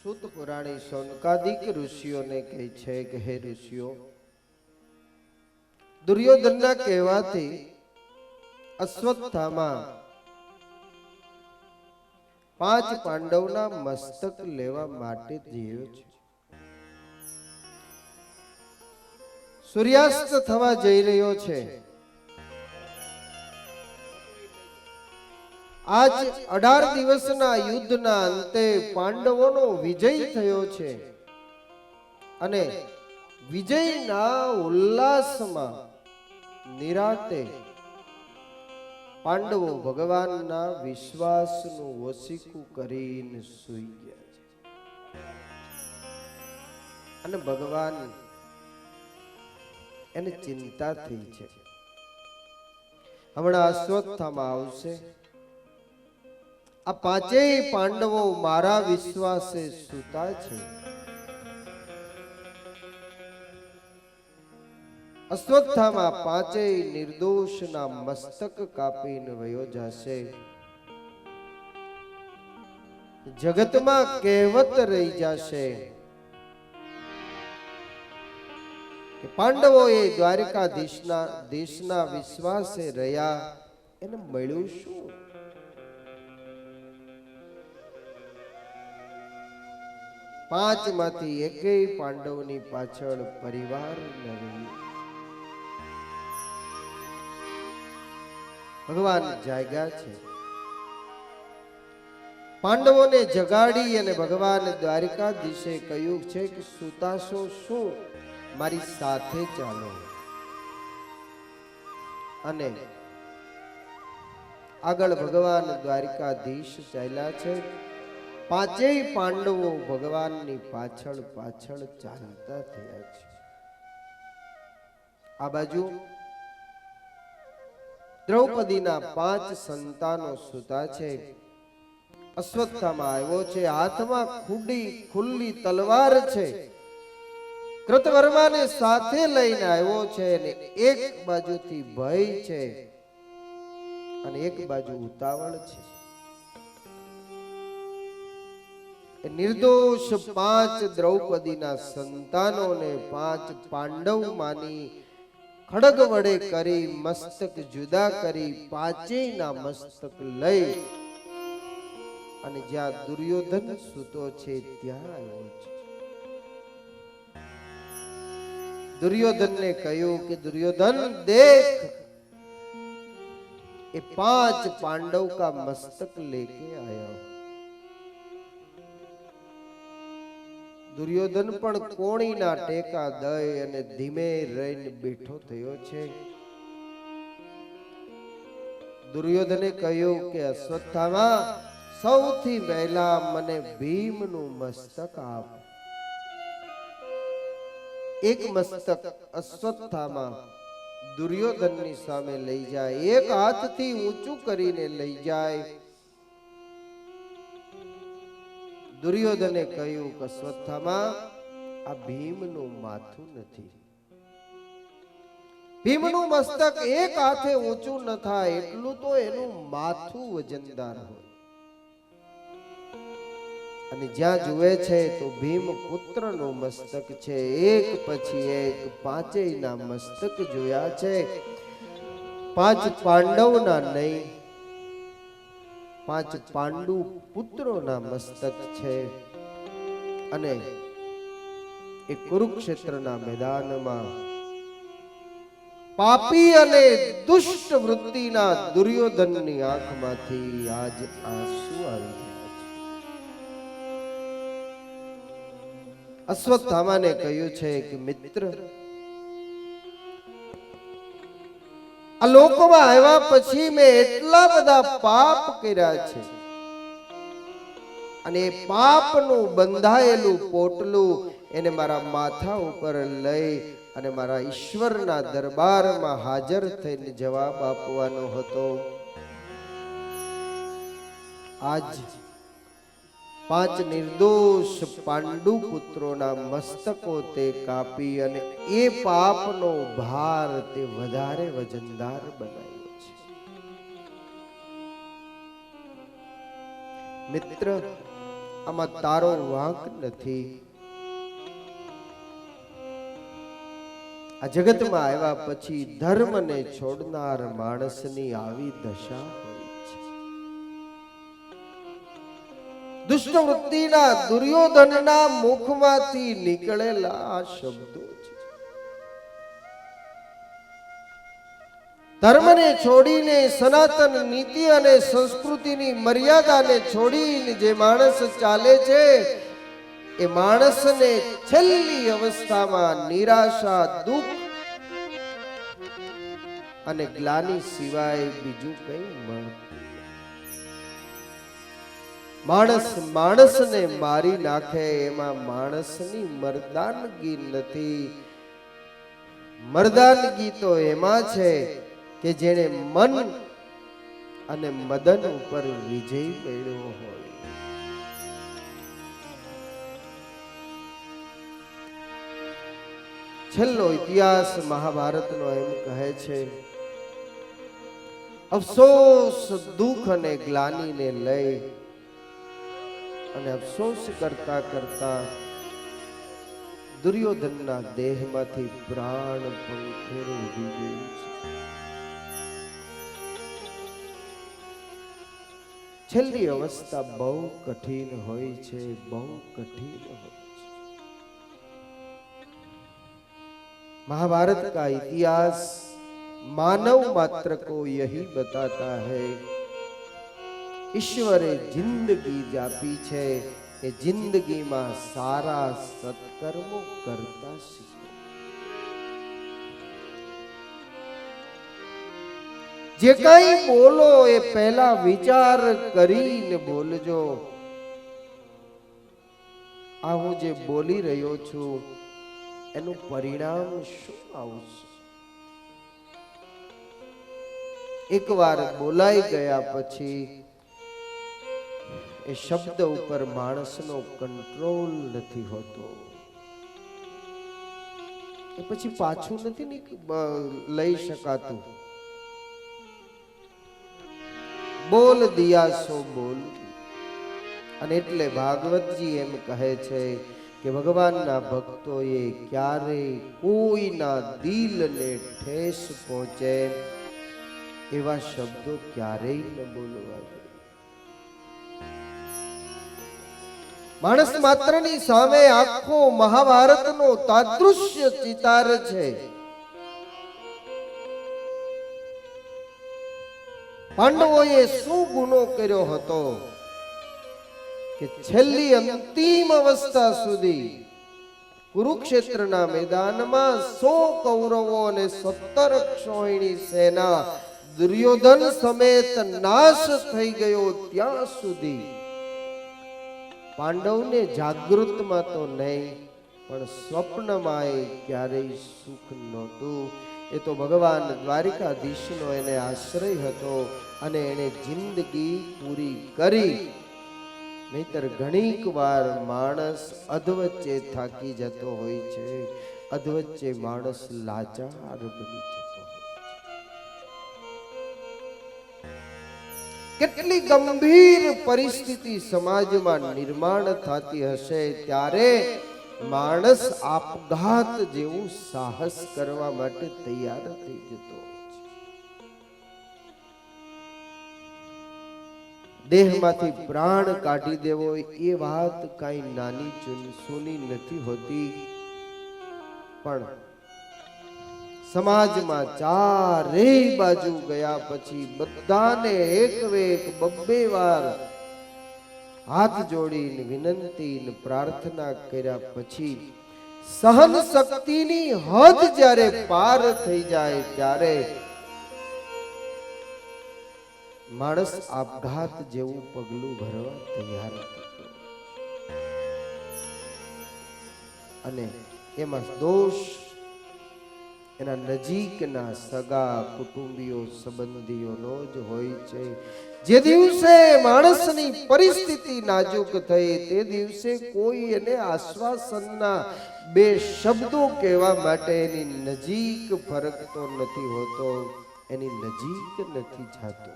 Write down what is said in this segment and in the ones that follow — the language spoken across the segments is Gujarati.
સુત પુરાણી સૌનકાદિક ઋષિઓને કહે છે કે હે ઋષિઓ, દુર્યોધનના કહેવાથી અશ્વત્થામા 5 પાંડવના મસ્તક લેવા માટે જયો છે. સૂર્યાસ્ત થવા જઈ રહ્યો છે. આજ 18 દિવસના યુદ્ધના અંતે પાંડવોનો વિજય થયો છે અને વિજયના ઉલ્લાસમાં નિરાતે પાંડવો ભગવાનના વિશ્વાસનું વસીકું કરીને સૂઈ ગયા છે. અને ભગવાન એને ચિંતા થઈ છે. હમણાં અશ્વત્થામા આવશે. આ 5 પાંડવો મારા વિશ્વાસે સૂતા છે. અશ્વત્થામા 5 નિર્દોષના મસ્તક કાપીને વયો જશે. જગતમાં કહેવત રહી જશે કે પાંડવો એ દ્વારકાધીશના દેશના વિશ્વાસે રહ્યા. એને મળ્યું શું? પાંચમાંથી એકેય પાંડવની પાછળ પરિવાર ન રહ્યું. ભગવાન જાગ્યા છે. પાંડવોને જગાડી અને ભગવાન દ્વારકાધીશે કહ્યું છે કે સુતાશો શું, મારી સાથે ચાલો. અને આગળ ભગવાન દ્વારકાધીશ ચાલ્યા છે. 5 પાંડવો ભગવાનની પાછળ પાછળ ચાલતા થયા છે. આ બાજુ દ્રૌપદીના 5 સંતાનો સૂતા છે. અશ્વત્થામા આવ્યો છે. હાથમાં ખુલ્લી તલવાર છે. કૃતવર્માને સાથે લઈને આવ્યો છે અને એક બાજુથી ભય છે અને એક બાજુ ઉતાવળ છે. નિર્દોષ 5 દ્રૌપદીના સંતાનોને 5 પાંડવ માની ખડગ વડે કરી મસ્તક જુદા કરી 5ના મસ્તક લઈ અને જ્યાં દુર્યોધન સૂતો છે ત્યાં આવ્યો છે. દુર્યોધનને કહ્યું કે દુર્યોધન દેખ, ये 5 पांडव का मस्तक लेके आया. દુર્યોધન પણ કોણીના ટેકા દઈ અને ધીમે રહીને બેઠો થયો છે. દુર્યોધને કહ્યું કે અશ્વત્થામા, સૌથી પહેલા મને ભીમનું મસ્તક આપ. એક મસ્તક અશ્વત્થામા દુર્યોધનની સામે લઈ જાય. એક હાથથી ઊંચું કરીને લઈ જાય. દુર્યોધને કહ્યું કે અશ્વત્થામા, આ ભીમનું માથું નથી. ભીમનું મસ્તક એક હાથે ઊંચું ન થાય એટલું તો એનું માથું વજનદાર હોય. અને જ્યાં જુએ છે તો ભીમ પુત્રનું મસ્તક છે. એક પછી એક 5ના મસ્તક જોયા છે. 5 પાંડવના નહીં, 5 પાંડુ પુત્રોના મસ્તક છે. અને એ કુરુક્ષેત્રના મેદાનમાં પાપી અને દુષ્ટ વૃત્તિના દુર્યોધનની આંખમાંથી આજ આંસુ આવી ગયા. અશ્વત્થામાને કહ્યું છે કે મિત્ર, આ લોકોમાં આવ્યા પછી મેં એટલા બધા પાપ કર્યા છે અને એ પાપનું બંધાયેલું પોટલું એને મારા માથા ઉપર લઈ અને મારા ઈશ્વરના દરબારમાં હાજર થઈને જવાબ આપવાનો હતો. આજ 5 નિર્દોષ પાંડુ પુત્રોના મસ્તકો તે કાપી અને એ પાપનો ભાર તે વધારે વજનદાર બનાવ્યો છે. મિત્ર, આમાં તારો વાંક નથી. આ જગતમાં આવ્યા પછી ધર્મને છોડનાર માણસની આવી દશા હોય છે. દુષ્ટ વૃત્તિના દુર્યોધનના મુખમાંથી નીકળેલા આ શબ્દો છે. ધર્મને છોડીને સનાતન નીતિ અને સંસ્કૃતિની મર્યાદાને છોડીને જે માણસ ચાલે છે એ માણસને છેલ્લી અવસ્થામાં નિરાશા, દુઃખ અને ગ્લાની સિવાય બીજું કંઈ મળતું. માણસ માણસને મારી નાખે એમાં માણસની મર્દાનગી નથી. મર્દાનગી તો એમાં છે કે જેણે મન અને મદન ઉપર વિજય મેળવ્યો હોય. છેલ્લો ઇતિહાસ મહાભારતનો એમ કહે છે, અફસોસ, દુઃખ અને ગ્લાનીને લઈ અને અફસોસ કરતા કરતા દુર્યોધનના દેહમાંથી પ્રાણ પંખેરું ઉડી ગયું છે. છેલ્લી અવસ્થા બહુ કઠિન હોય છે, બહુ કઠિન હોય છે. महाभारत का इतिहास मानव मात्र को यही बताता है, ईश्वरे जिंदगी जापी छे કે જિંદગીમાં સારા સત્કર્મો કરતા શીખો. જે કઈ બોલો એ પહેલા વિચાર કરીને બોલજો. આ હું જે બોલી રહ્યો છું એનું પરિણામ શું આવશે? એકવાર બોલાઈ ગયા પછી એ શબ્દ ઉપર માણસનો કંટ્રોલ નથી હોતો. એ પછી પાછું નથી લઈ શકાતું. બોલ દિયા સો બોલ. અને એટલે ભાગવતજી એમ કહે છે કે ભગવાનના ભક્તોએ ક્યારેય કોઈના દિલને ઠેસ પહોંચે એવા શબ્દો ક્યારેય ન બોલવા જોઈએ. માણસ માત્રની સામે આખો મહાભારતનો તાદૃશ્ય ચિતાર છે. પાંડવોએ શું ગુનો કર્યો હતો કે છેલ્લી અંતિમ અવસ્થા સુધી કુરુક્ષેત્રના મેદાનમાં 100 કૌરવો અને 17 અક્ષોહિણી સેના દુર્યોધન સમેત નાશ થઈ ગયો ત્યાં સુધી પાંડવને જાગૃતમાં તો નહીં પણ સ્વપ્નમાં ક્યારેય સુખ નહોતું. એ તો ભગવાન દ્વારિકાધીશનો એને આશ્રય હતો અને એને જિંદગી પૂરી કરી. નહીતર ઘણીક વાર માણસ અધવચ્ચે થાકી જતો હોય છે, અધવચ્ચે માણસ લાચાર બની જતો હોય છે. કેટલી ગંભીર પરિસ્થિતિ સમાજમાં નિર્માણ થતી હશે ત્યારે માણસ આપઘાત જેવું સાહસ કરવા માટે તૈયાર થઈ જતો હોય છે. દેહમાંથી પ્રાણ કાઢી દેવો એ વાત કઈ નાની સુની નથી હોતી. પણ સમાજમાં ચારેય બાજુ ગયા પછી બધાને એક બબ્બે વાર હાથ જોડીને વિનંતી ને પ્રાર્થના કર્યા પછી સહન શક્તિની હદ જ્યારે પાર થઈ જાય ત્યારે માણસ આપઘાત જેવું પગલું ભરવા તૈયાર થતો. અને એમાં દોષ એના નજીકના સગા કુટુંબીઓ સંબંધીઓનો જ હોય છે. જે દિવસે માણસની પરિસ્થિતિ નાજુક થઈ તે દિવસે કોઈ એને આશ્વાસનના 2 શબ્દો કહેવા માટે એની નજીક ફરકતો નથી હોતો, એની નજીક નથી જાતો.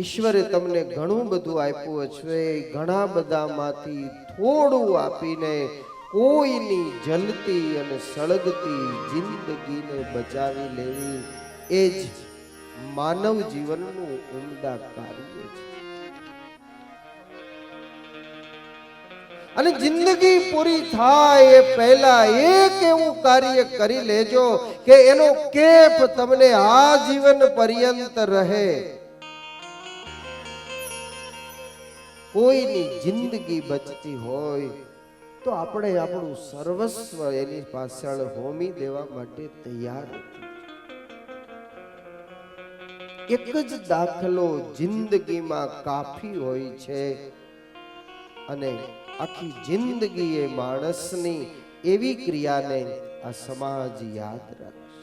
ઈશ્વરે તમને ઘણું બધું આપ્યું છે, ઘણા બધામાંથી થોડું આપીને કોઈની જલતી અને સળગતી જિંદગીને બચાવી લેવી એ જ માનવ જીવનનું ઉમદા કાર્ય છે. અને જિંદગી પૂરી થાય એ પહેલા એક એવું કાર્ય કરી લેજો કે એનો કેપ તમને આ જીવન પર્યંત રહે. કોઈની જિંદગી બચતી હોય તો આપણે આપણું સર્વસ્વ એની પાછળ હોમી દેવા માટે તૈયાર હતી. એક જ દાખલો જિંદગીમાં કાફી હોય છે અને આખી જિંદગી એ માણસની એવી ક્રિયાને આ સમાજ યાદ રાખશે.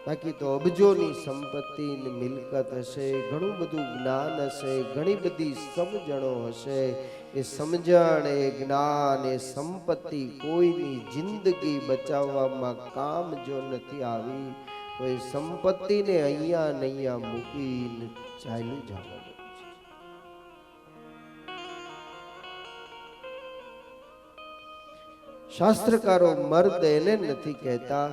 બાકી તો અબજોની સંપત્તિ ને મિલકત હશે, ઘણું બધું જ્ઞાન હશે, ઘણી બધી સમજણો હશે. એ સમજણ, એ જ્ઞાન, એ સંપત્તિ કોઈની જિંદગી બચાવવામાં કામ જો નથી આવી તો એ સંપત્તિને અહીંયા ને અહીંયા મૂકીને ચાલ્યું જવાનું. શાસ્ત્રકારો મર્દ એને નથી કહેતા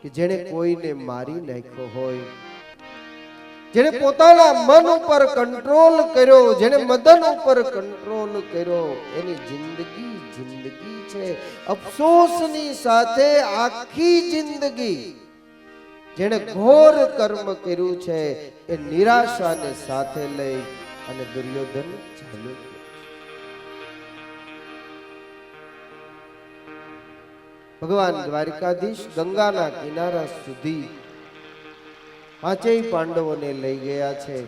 કે જેણે કોઈને મારી નાખ્યો હોય, જેણે પોતાના મન ઉપર કંટ્રોલ કર્યો, જેણે મદન ઉપર કંટ્રોલ કર્યો, એની જિંદગી જિંદગી છે. અફસોસની સાથે આખી જિંદગી જેણે ઘોર કર્મ કર્યું છે એ નિરાશાને સાથે લઈ અને દુર્યોધન ચાલ્યો. ભગવાન દ્વારકાધીશ ગંગાના કિનારા સુધી પાંચેય પાંડવોને લઈ ગયા છે.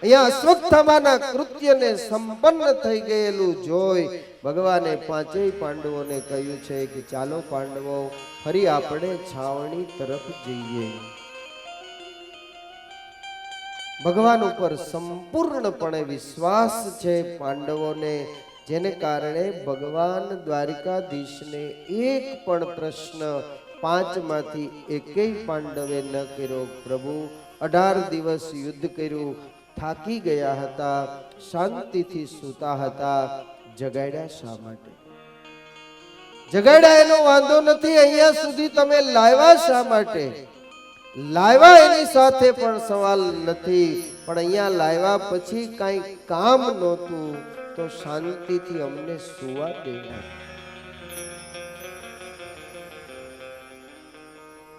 અહીંયા અશ્વત્થામાના કૃત્યને સંપન્ન થઈ ગયેલું જોઈ ભગવાને પાંચેય પાંડવોને કહ્યું છે કે ચાલો પાંડવો, ફરી આપણે છાવણી તરફ જઈએ. ભગવાન ઉપર સંપૂર્ણપણે વિશ્વાસ છે પાંડવોને, જેને કારણે ભગવાન દ્વારકાધીશને એક પણ પ્રશ્ન પાંચમાંથી એકેય પાંડવે ન કર્યો. પ્રભુ 18 દિવસ યુદ્ધ કર્યું, થાકી ગયા હતા, શાંતિથી સૂતા હતા, જગાડ્યા શા માટે? જગાડ્યા એનો વાંધો નથી, અહીંયા સુધી તમે લાવ્યા શા માટે? લાવ્યા એની સાથે પણ સવાલ નથી, પણ અહીંયા લાવ્યા પછી કાંઈ કામ નહોતું તો શાંતિથી અમને સુવા દેવા.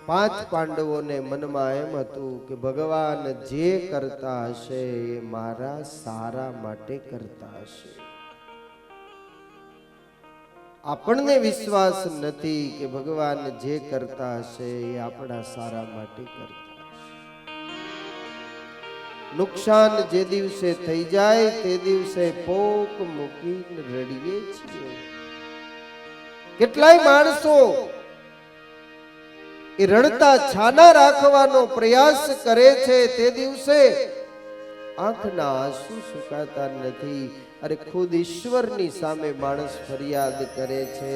પાંચ પાંડવોને મનમાં એમ હતું કે ભગવાન જે કરતા હશે એ મારા સારા માટે કરતા હશે. આપણને વિશ્વાસ નથી કે ભગવાન જે કરતા હશે એ આપણા સારા માટે કરતા. નુકસાન જે દિવસે થઈ જાય તે દિવસે પોક મૂકીને રડીએ છીએ. કેટલાય માણસો એ રડતા છાના રાખવાનો પ્રયાસ કરે છે, તે દિવસે આંખના આંસુ સુકાતા નથી. અરે ખુદ ઈશ્વરની સામે માણસ ફરિયાદ કરે છે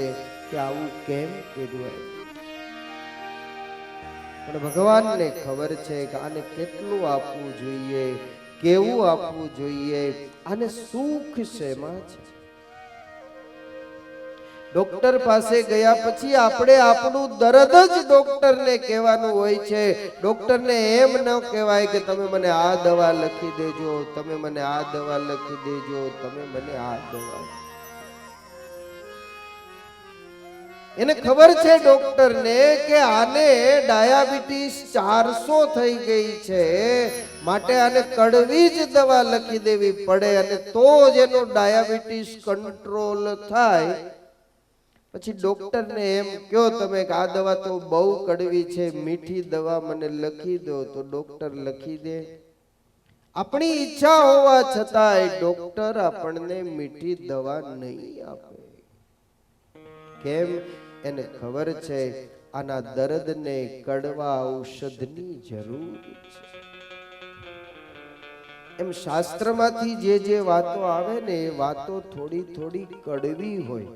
કે આવું કેમ કર્યું? પણ ભગવાનને ખબર છે કે આને કેટલું આપવું જોઈએ, કેવું આપવું જોઈએ, આને સુખ શેમાં છે. ડોક્ટર પાસે ગયા પછી આપણે આપણું દર્દ જ ડોક્ટરને કહેવાનું હોય છે. ડોક્ટરને એમ ન કહેવાય કે તમે મને આ દવા લખી દેજો, તમે મને આ દવા લખી દેજો, તમે મને આ દવા. એને ખબર છે ડોક્ટરને કે આને ડાયાબિટીસ 400 થઈ ગઈ છે, માટે આને કડવી જ દવા લખી દેવી પડે અને તો જ એનો ડાયાબિટીસ કંટ્રોલ થાય. પછી ડોક્ટરને એમ કહો તમે કે આ દવા તો બહુ કડવી છે, મીઠી દવા મને લખી દો, તો ડોક્ટર લખી દે. આપણી ઈચ્છા હોવા છતાંય ડોક્ટર આપણને મીઠી દવા નહીં આપે. કેમ? એને ખબર છે આના દર્દને કડવા ઔષધની જરૂર છે. એમ શાસ્ત્રમાંથી જે વાતો આવે ને એ વાતો થોડી થોડી કડવી હોય,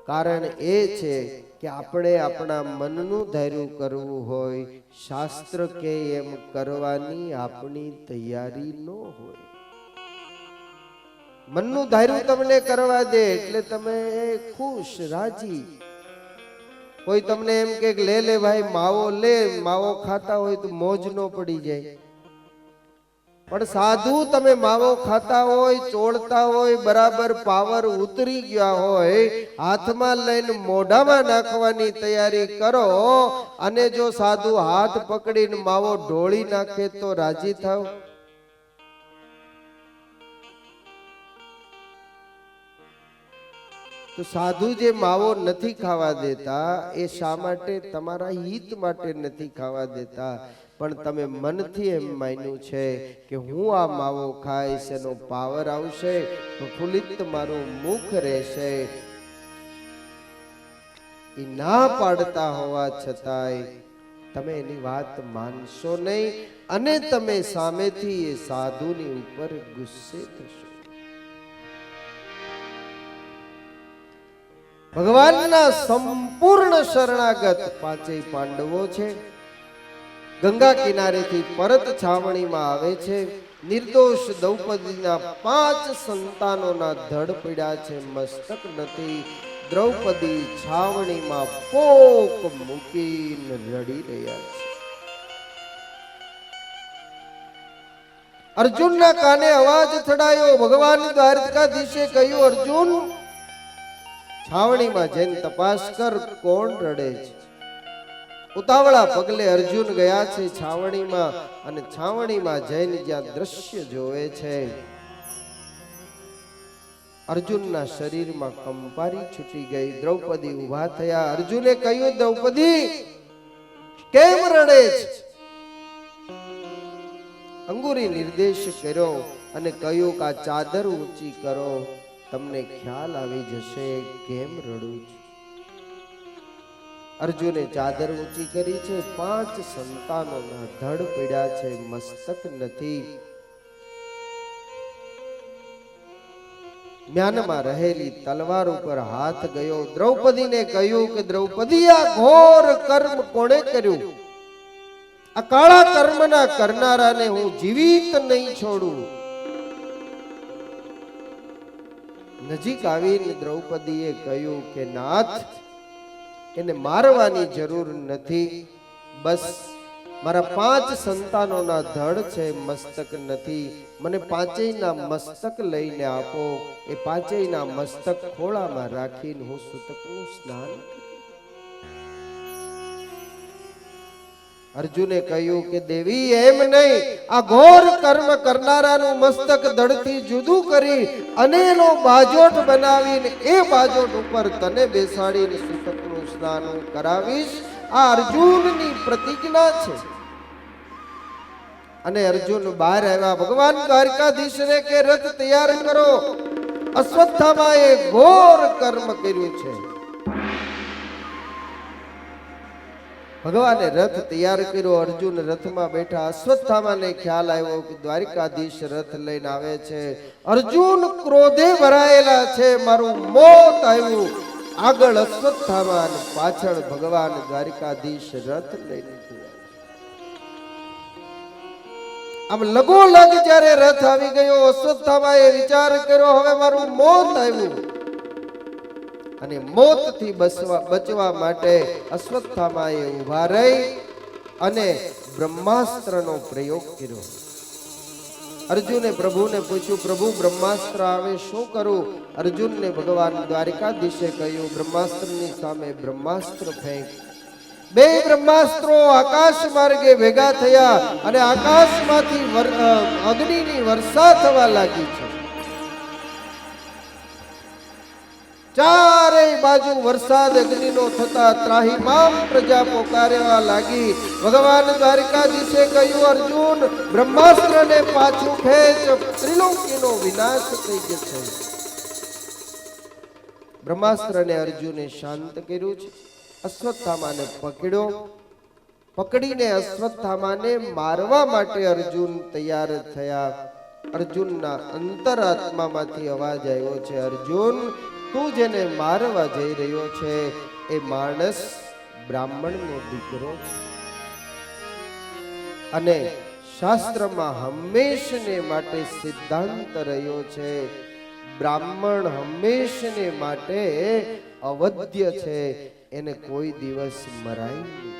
કારણ એ છે કે આપણે આપણા મનનું ધૈર્ય કરવું હોય, શાસ્ત્ર કે એમ કરવાની આપણી તૈયારી ન હોય. મનનું ધાર્યું તમને કરવા દે એટલે તમે ખુશ રાજી. કોઈ તમને એમ કે લે લે ભાઈ માવો લે, માવો ખાતા હોય તો મોજ ન પડી જાય. પણ સાધુ તમે માવો ખાતા હોય, ચોળતા હોય, બરાબર પાવર ઉતરી ગયા હોય, હાથમાં લઈને મોઢામાં નાખવાની તૈયારી કરો અને જો સાધુ હાથ પકડીને માવો ઢોળી નાખે તો રાજી થાવ? તો સાધુ જે માવો નથી ખાવા દેતા એ શા માટે? તમારા હિત માટે નથી ખાવા દેતા. પણ તમે મનથી એમ માન્યું છે કે હું આ માવો ખાઈશ, એનો પાવર આવશે, પ્રફુલ્લિત મારું મુખ રહેશે. એ ના પાડતા હોવા છતાંય તમે એની વાત માનશો નહીં અને તમે સામેથી એ સાધુની ઉપર ગુસ્સે થશો. ભગવાનના સંપૂર્ણ શરણાગત પાંચેય પાંડવો છે. ગંગા કિનારેથી પરત છાવણીમાં આવે છે. નિર્દોષ દ્રૌપદીના 5 સંતાનોના ધડ પીડ્યા છે, મસ્તક નથી. દ્રૌપદી છાવણીમાં પોક મૂકીને રડી રહ્યા છે. અર્જુનના કાને અવાજ થડાયો. ભગવાન દ્વારકાધીશે કહ્યું, અર્જુન છાવણીમાં જઈને તપાસ કર કોણ રડે છે. ઉતાવળા પગલે અર્જુન ગયા છે છાવણીમાં અને છાવણીમાં જઈને જ્યાં દ્રશ્ય જોવે છે, અર્જુનના શરીરમાં કંપારી છૂટી ગઈ. દ્રૌપદી ઊભા થયા. અર્જુને કહ્યું, દ્રૌપદી કેમ રડે છે? અંગુરી નિર્દેશ કર્યો અને કહ્યું કે આ ચાદર ઊંચી કરો, તમને ખ્યાલ આવી જશે કેમ રડું છું. અર્જુને ચાદર ઊંચી કરી છે. 5 સંતાનોના ધડ પીડ્યા છે, મસ્તક નથી. મ્યાનમાં રહેલી તલવાર ઉપર હાથ ગયો. દ્રૌપદીને કહ્યું કે દ્રૌપદી આ ઘોર કર્મ કોણે કર્યું? આ કાળા કર્મના કરનારાને હું જીવિત નહીં છોડું. નજીક આવીને દ્રૌપદીએ કહ્યું કે નાથ, એને મારવાની જરૂર નથી. બસ મારા 5 સંતાનોના ધડ છે, મસ્તક નથી. મને 5યના મસ્તક લઈને આપો. એ 5યના મસ્તક ખોળામાં રાખીને હું સૂતકનું સ્નાન. અર્જુને કહ્યું કે દેવી એમ નહીં, આ ઘોર કર્મ કરનારાનું મસ્તક ધડથી જુદું કરી અને એનો બાજોટ બનાવીને એ બાજોટ ઉપર તને બેસાડીને સૂતકનું સ્નાન કરાવીશ. આ અર્જુનની પ્રતિજ્ઞા છે. અને અર્જુન બહાર આવ્યા. ભગવાન દ્વારકાધીશને કે રથ તૈયાર કરો. અશ્વત્થામાએ ઘોર કર્મ કર્યું છે. ભગવાને રથ તૈયાર કર્યો. અર્જુન રથમાં બેઠા. અશ્વત્થામાને ખ્યાલ આવ્યો કે દ્વારકાધીશ રથ લઈને આવે છે. અર્જુન ક્રોધે ભરાયેલા છે, મારું મોત આવ્યું. આગળ અશ્વત્થામા અને પાછળ ભગવાન દ્વારકાધીશ રથ લઈને આમ લગોલગ જ્યારે રથ આવી ગયો, અશ્વત્થામાએ વિચાર કર્યો હવે મારું મોત આવ્યું. અને મોતથી બચવા માટે અશ્વત્થામાએ ઊભા રહી અને બ્રહ્માસ્ત્રનો પ્રયોગ કર્યો. અર્જુને પ્રભુને પૂછ્યું, પ્રભુ બ્રહ્માસ્ત્ર આવે શું કરું? અર્જુનને ભગવાન દ્વારકાધીશે કહ્યું, બ્રહ્માસ્ત્રની સામે બ્રહ્માસ્ત્ર ફેંક. 2 બ્રહ્માસ્ત્રો આકાશ માર્ગે ભેગા થયા અને આકાશમાંથી અગ્નિની વર્ષા થવા લાગી છે. ચારેય બાજુ વરસાદ અગ્નિનો થતા ત્રાહિમામ પ્રજા પોકારવા લાગી. ભગવાન દ્વારકાધીશે કહ્યું, અર્જુન બ્રહ્માસ્ત્રને પાછું ખેંચ, ત્રિલોકીનો વિનાશ થઈ જશે. બ્રહ્માસ્ત્રને અર્જુને શાંત કર્યું છે. અશ્વત્થામાને પકડ્યો. પકડીને અશ્વત્થામાને મારવા માટે અર્જુન તૈયાર થયા. અર્જુનના અંતરાત્મામાંથી અવાજ આવ્યો છે, અર્જુન તું જેને મારવા જઈ રહ્યો છે એ માણસ બ્રાહ્મણનો દીકરો છે અને શાસ્ત્રમાં હંમેશને માટે સિદ્ધાંત રહ્યો છે, બ્રાહ્મણ હંમેશને માટે અવધ્ય છે, એને કોઈ દિવસ મરાય નહીં.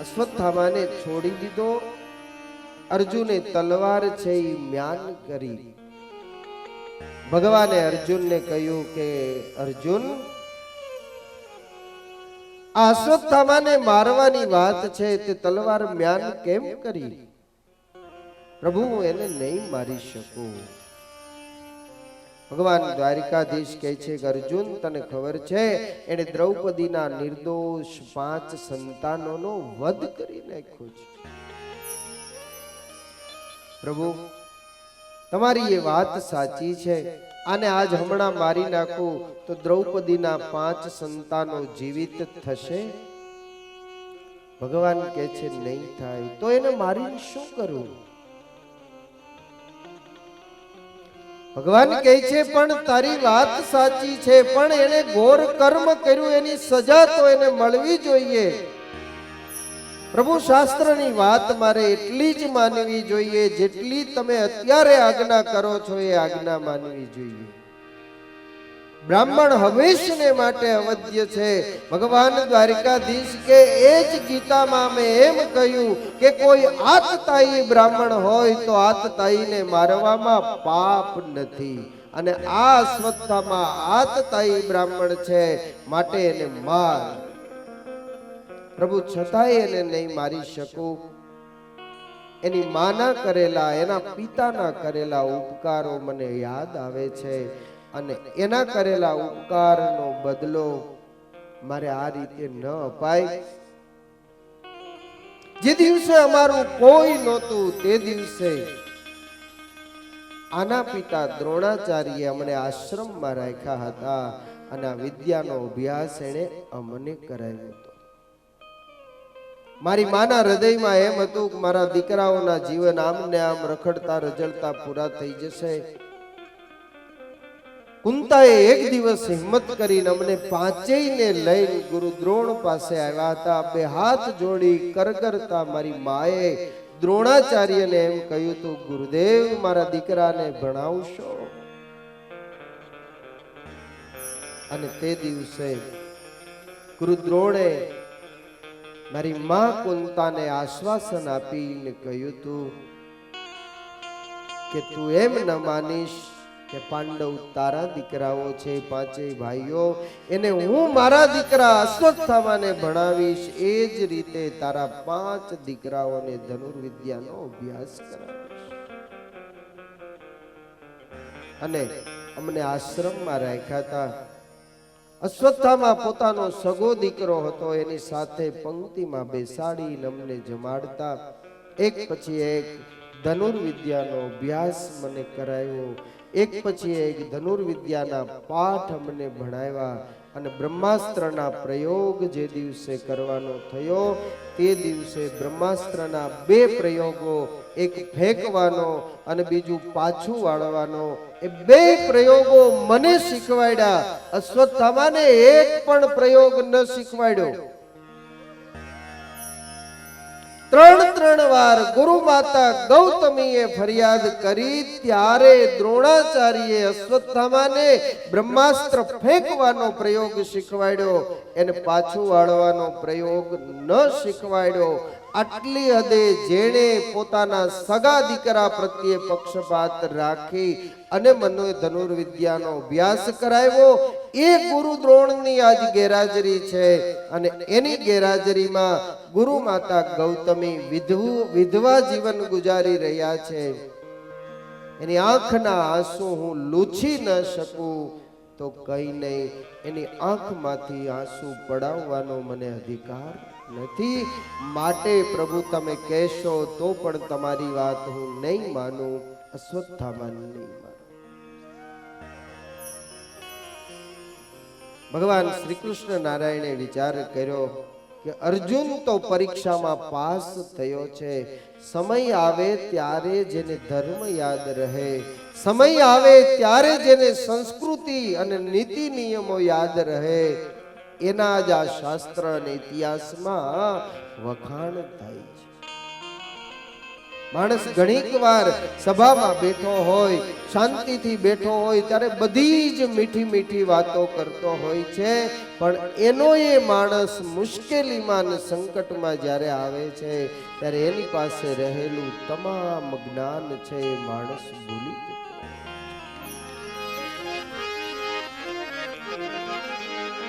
અશ્વત્થામાને છોડી દીધો. અર્જુને તલવાર છે એ મ્યાન કરી. ભગવાને અર્જુનને કહ્યું કે અર્જુન, આ અશ્વત્થામાને મારવાની વાત છે તે તલવાર મ્યાન કેમ કરી? પ્રભુ, હું એને નહીં મારી શકું. ભગવાન દ્વારિકાધીશ કહે છે કે અર્જુન, તને ખબર છે એને દ્રૌપદીના નિર્દોષ 5 સંતાનોનો વધ કરી નાખ્યો છે. પ્રભુ, તમારી એ વાત સાચી છે. આને આજ હમણાં મારી નાખું તો દ્રૌપદીના 5 સંતાનો જીવિત થશે? ભગવાન કહે છે નહીં થાય. તો એને મારીને શું કરું? ભગવાન કહે છે પણ તારી વાત સાચી છે, પણ એને ઘોર કર્મ કર્યું, એની સજા તો એને મળવી જોઈએ. પ્રભુ, શાસ્ત્રની વાત મારે એટલી જ માનવી જોઈએ જેટલી તમે અત્યારે આજ્ઞા કરો છો એ આજ્ઞા માનવી જોઈએ. બ્રાહ્મણ હંમેશને માટે અવધ્ય છે. ભગવાન દ્વારિકાધીશ કે એ જ ગીતામાં મેં એમ કહ્યું કે કોઈ આતતાયી બ્રાહ્મણ હોય તો આતતાયીને મારવામાં પાપ નથી, અને આ અશ્વત્થામાં આતતાયી બ્રાહ્મણ છે, માટે એને માર. પ્રભુ, છતાંય એને નહીં મારી શકું. એની માના કરેલા, એના પિતાના કરેલા ઉપકારો મને યાદ આવે છે, અને એના કરેલા ઉપકારનો બદલો મારે આ રીતે ન અપાય. જે દિવસે અમારું કોઈ નહોતું તે દિવસે આના પિતા દ્રોણાચાર્ય અમને આશ્રમમાં રાખ્યા હતા, અને આ વિદ્યાનો અભ્યાસ એણે અમને કરાવ્યો હતો. મારી માના હૃદયમાં એમ હતું કે મારા દીકરાઓના જીવન આમને આમ રખડતા રજળતા પૂરા થઈ જશે. કુંતાએ એક દિવસ હિંમત કરીને અમને 5ને લઈને ગુરુ દ્રોણ પાસે આવ્યા હતા. 2 હાથ જોડી કરગરતા મારી માએ દ્રોણાચાર્યને એમ કહ્યું હતું, ગુરુદેવ, મારા દીકરાને ભણાવશો? અને તે દિવસે ગુરુ દ્રોણે મારી માં કુંતાને આશ્વાસન આપીને કહ્યું હતું કે તું એમ ન માનીશ કે પાંડવ તારા દીકરાઓ છે, 5 ભાઈઓ, એને હું મારા દીકરા અશ્વત્થામાને ભણાવીશ. એ જ રીતે તારા 5 દીકરાઓને ધનુર્વિદ્યાનો અભ્યાસ કરાવીશ. અને અમને આશ્રમમાં રાખ્યા હતા. અશ્વત્થામા પોતાનો સગો દીકરો હતો, એની સાથે પંક્તિમાં બેસાડીને અમને જમાડતા. એક પછી એક ધનુર્વિદ્યાનો અભ્યાસ મને કરાયો. એક પછી એક ધનુર્વિદ્યાના પાઠ અમને ભણાવ્યા. અને બ્રહ્માસ્ત્રના પ્રયોગ જે દિવસે કરવાનો થયો તે દિવસે બ્રહ્માસ્ત્રના 2 પ્રયોગો, એક ફેંકવાનો અને બીજું પાછું વાળવાનો, એ 2 પ્રયોગો મને શીખવાડ્યા. અશ્વત્થામાને એક પણ પ્રયોગ ન શીખવાડ્યો. 3 વાર ગુરુ માતા ગૌતમીએ ફરિયાદ કરી ત્યારે દ્રોણાચાર્યએ અશ્વત્થામાને બ્રહ્માસ્ત્ર ફેંકવાનો પ્રયોગ શીખવાડ્યો, એને પાછું વાળવાનો પ્રયોગ ન શીખવાડ્યો. આટલી હદે જેણે પોતાના સગા દીકરા પ્રત્યે પક્ષપાત રાખી અને મને ધનુર્વિદ્યાનો અભ્યાસ કરાવ્યો, એ ગુરુ દ્રોણની આજ ગેરહાજરી છે. અને એની ગેરહાજરીમાં ગુરુ માતા ગૌતમી વિધવા જીવન ગુજારી રહ્યા છે. એની આંખના આંસુ હું લૂછી ન શકું તો કઈ નહીં, એની આંખમાંથી આંસુ પડાવવાનો મને અધિકાર નથી. માટે પ્રભુ તમે કહેશો તો પણ તમારી વાત હું નહીં માનું, અશ્વત્થામાને નહીં માનું. ભગવાન શ્રી કૃષ્ણ નારાયણે વિચાર કર્યો કે અર્જુન તો પરીક્ષામાં પાસ થયો છે, સમય આવે ત્યારે જેને ધર્મ યાદ રહે, સમય આવે ત્યારે જેને સંસ્કૃતિ અને નીતિ નિયમો યાદ રહે એના જ આ શાસ્ત્ર અને ઇતિહાસમાં વખાણ થાય છે. માણસ ઘણીક વાર સભામાં બેઠો હોય, શાંતિથી બેઠો હોય ત્યારે બધી જ મીઠી મીઠી વાતો કરતો હોય છે, પણ એનો એ માણસ મુશ્કેલીમાં અને સંકટમાં જ્યારે આવે છે ત્યારે એની પાસે રહેલું તમામ જ્ઞાન છે એ માણસ ભૂલી જતો.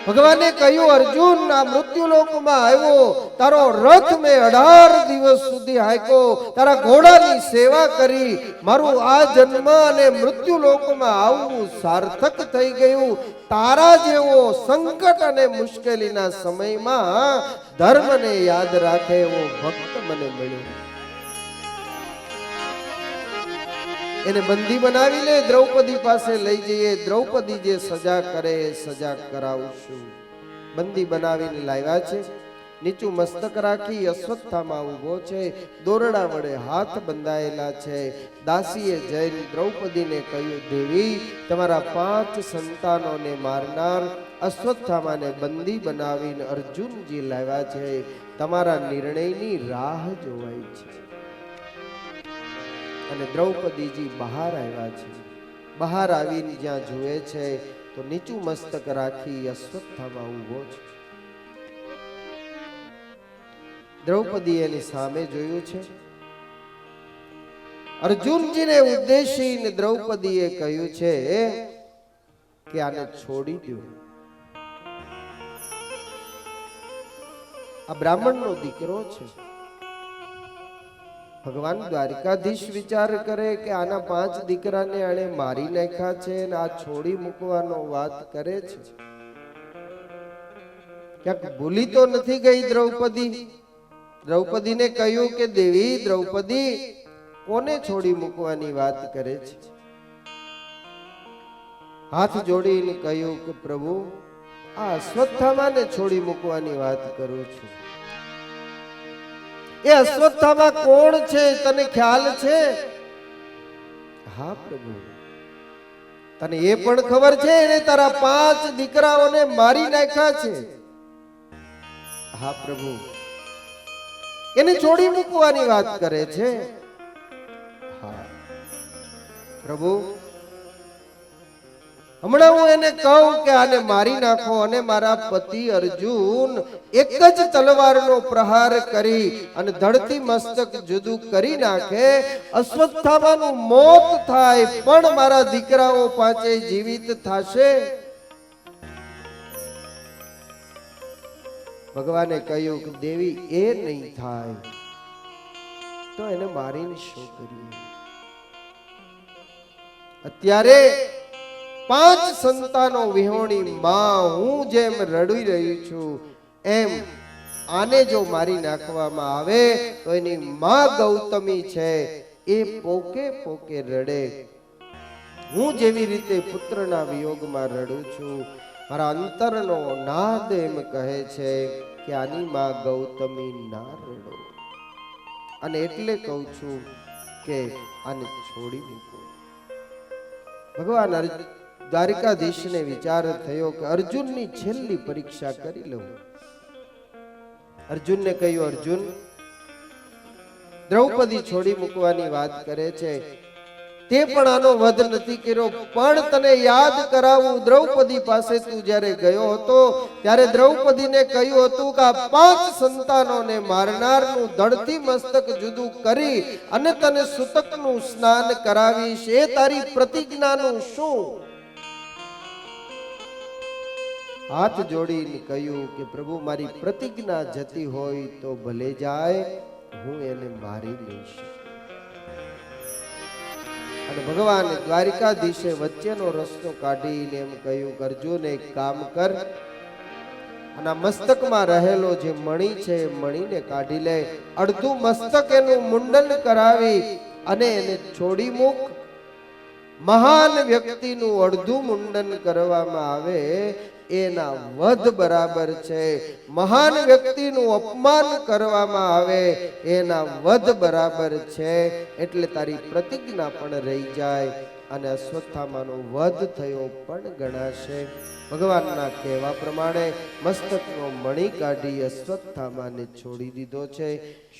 ભગવાને કહ્યું, અર્જુન આ મૃત્યુલોકમાં આવ્યો, તારો રથ મેં 18 દિવસ સુધી હાંક્યો, તારા ઘોડાની સેવા કરી, મારું આ જન્મ અને મૃત્યુલોકમાં આવવું સાર્થક થઈ ગયું. તારા જેવો સંકટ અને મુશ્કેલીના સમયમાં ધર્મને યાદ રાખે એવો ભક્ત મને મળ્યો. એને બંદી બનાવી લે, દ્રૌપદી પાસે લઈ જઈએ, દ્રૌપદી જે સજા કરે એ સજા કરાવશું. બંદી બનાવીને લાવ્યા છે, નીચું મસ્તક રાખી અશ્વત્થામાં ઊભો છે, દોરડા વડે હાથ બંધાયેલા છે. દાસીએ જઈને દ્રૌપદીને કહ્યું, દેવી તમારા 5 સંતાનોને મારનાર અશ્વત્થામાને બંદી બનાવીને અર્જુનજી લાવ્યા છે, તમારા નિર્ણયની રાહ જોવાય છે. અને દ્રૌપદીજી બહાર આવ્યા છે. બહાર આવીને જ્યાં જુએ છે તો નીચું મસ્તક રાખી અશ્વત્થામા ઊભો છે. દ્રૌપદી એની સામે જોયું છે. અર્જુનજીને ઉદ્દેશીને દ્રૌપદીએ કહ્યું છે કે આને છોડી દો. આ બ્રાહ્મણનો દીકરો છે. ભગવાન દ્વારકાધીશ વિચાર કરે કે આના 5 દીકરાને આણે મારી નાખ્યા છે અને આ છોડી મૂકવાનો વાત કરે છે. ક્યાંક ભૂલી તો નથી ગઈ દ્રૌપદી? દ્રૌપદીને કહ્યું કે દેવી દ્રૌપદી કોને છોડી મૂકવાની વાત કરે છે? હાથ જોડીને કહ્યું કે પ્રભુ આ અશ્વત્થામાને છોડી મૂકવાની વાત કરું છું. એ અશ્વત્થામા કોણ છે તને ખ્યાલ છે? હા પ્રભુ, તને એ પણ ખબર છે એને તારા 5 દીકરાઓને મારી નાખ્યા છે? હા પ્રભુ. એને છોડી મૂકવાની વાત કરે છે? હા પ્રભુ. હમણાં હું એને કહું કે આને મારી નાખો અને મારા પતિ અર્જુન એક જ તલવારનો પ્રહાર કરી અને ધડથી મસ્તક જુદું કરી નાખે, અશ્વત્થામાનું મોત થાય પણ મારા દીકરાઓ 5 જીવિત થશે. ભગવાને કહ્યું કે દેવી એ નહીં થાય તો એને મારીને શું કરીએ? અત્યારે 5 સંતાનો વિહોણી માં હું જેમ રડી રહી છું એમ આને જો મારી નાખવામાં આવે તો એની માં ગૌતમી છે એ પોકે પોકે રડે. હું જેવી રીતે પુત્રના વિયોગમાં રડું છું, મારા અંતરનો નાદ એમ કહે છે કે આની માં ગૌતમી ના રડો. અને એટલે કહું છું કે આને છોડી મૂકો. ભગવાન દ્વારકાધીશને વિચાર થયો કે અર્જુનની છેલ્લી પરીક્ષા કરી લઉં. અર્જુનને કહ્યું, અર્જુન દ્રૌપદી છોડી મૂકવાની વાત કરે છે, તે પણ આનો વધ નથી કર્યો, પણ તને યાદ કરાવું, દ્રૌપદી પાસે તું જ્યારે ગયો હતો ત્યારે દ્રૌપદીને કહ્યું હતું કે આ 5 સંતાનોને મારનારનું ધડથી મસ્તક જુદું કરી અને તને સૂતકનું સ્નાન કરાવીશ. એ તારી પ્રતિજ્ઞાનું શું? હાથ જોડીને કહ્યું કે પ્રભુ મારી પ્રતિજ્ઞા જતી હોય તો ભલે જાય, હું એને મારી લઈશ. અને ભગવાન દ્વારકાધીશે વચ્ચેનો રસ્તો કાઢીને એમ કહ્યું કે અર્જુન એક કામ કર, અને મસ્તકમાં રહેલો જે મણી છે એ મણીને કાઢી લે, અડધું મસ્તક એનું મુંડન કરાવી અને એને છોડી મૂક. મહાન વ્યક્તિનું અડધું મુંડન કરવામાં આવે એના વધ બરાબર છે. મહાન વ્યક્તિનું અપમાન કરવામાં આવે એના વધ બરાબર છે. એટલે તારી પ્રતિજ્ઞા પણ રહી જાય. અને અશ્વત્થામાનો વધ થયો પણ ગણાશે. ભગવાનના કહેવા પ્રમાણે મસ્તકનો મણી કાઢી અશ્વત્થામાને છોડી દીધો છે.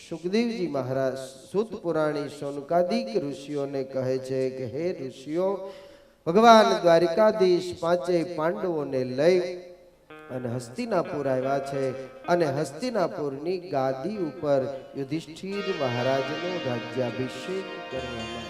સુખદેવજી મહારાજ સૂત પુરાણી શૌનકાદિક ઋષિઓને કહે છે કે હે ઋષિઓ, ભગવાન દ્વારિકાધીશ પાંચેય પાંડવોને લઈ અને હસ્તિનાપુર આવ્યા છે અને હસ્તિનાપુરની ગાદી ઉપર યુધિષ્ઠિર મહારાજનો રાજ્યાભિષેક કરવામાં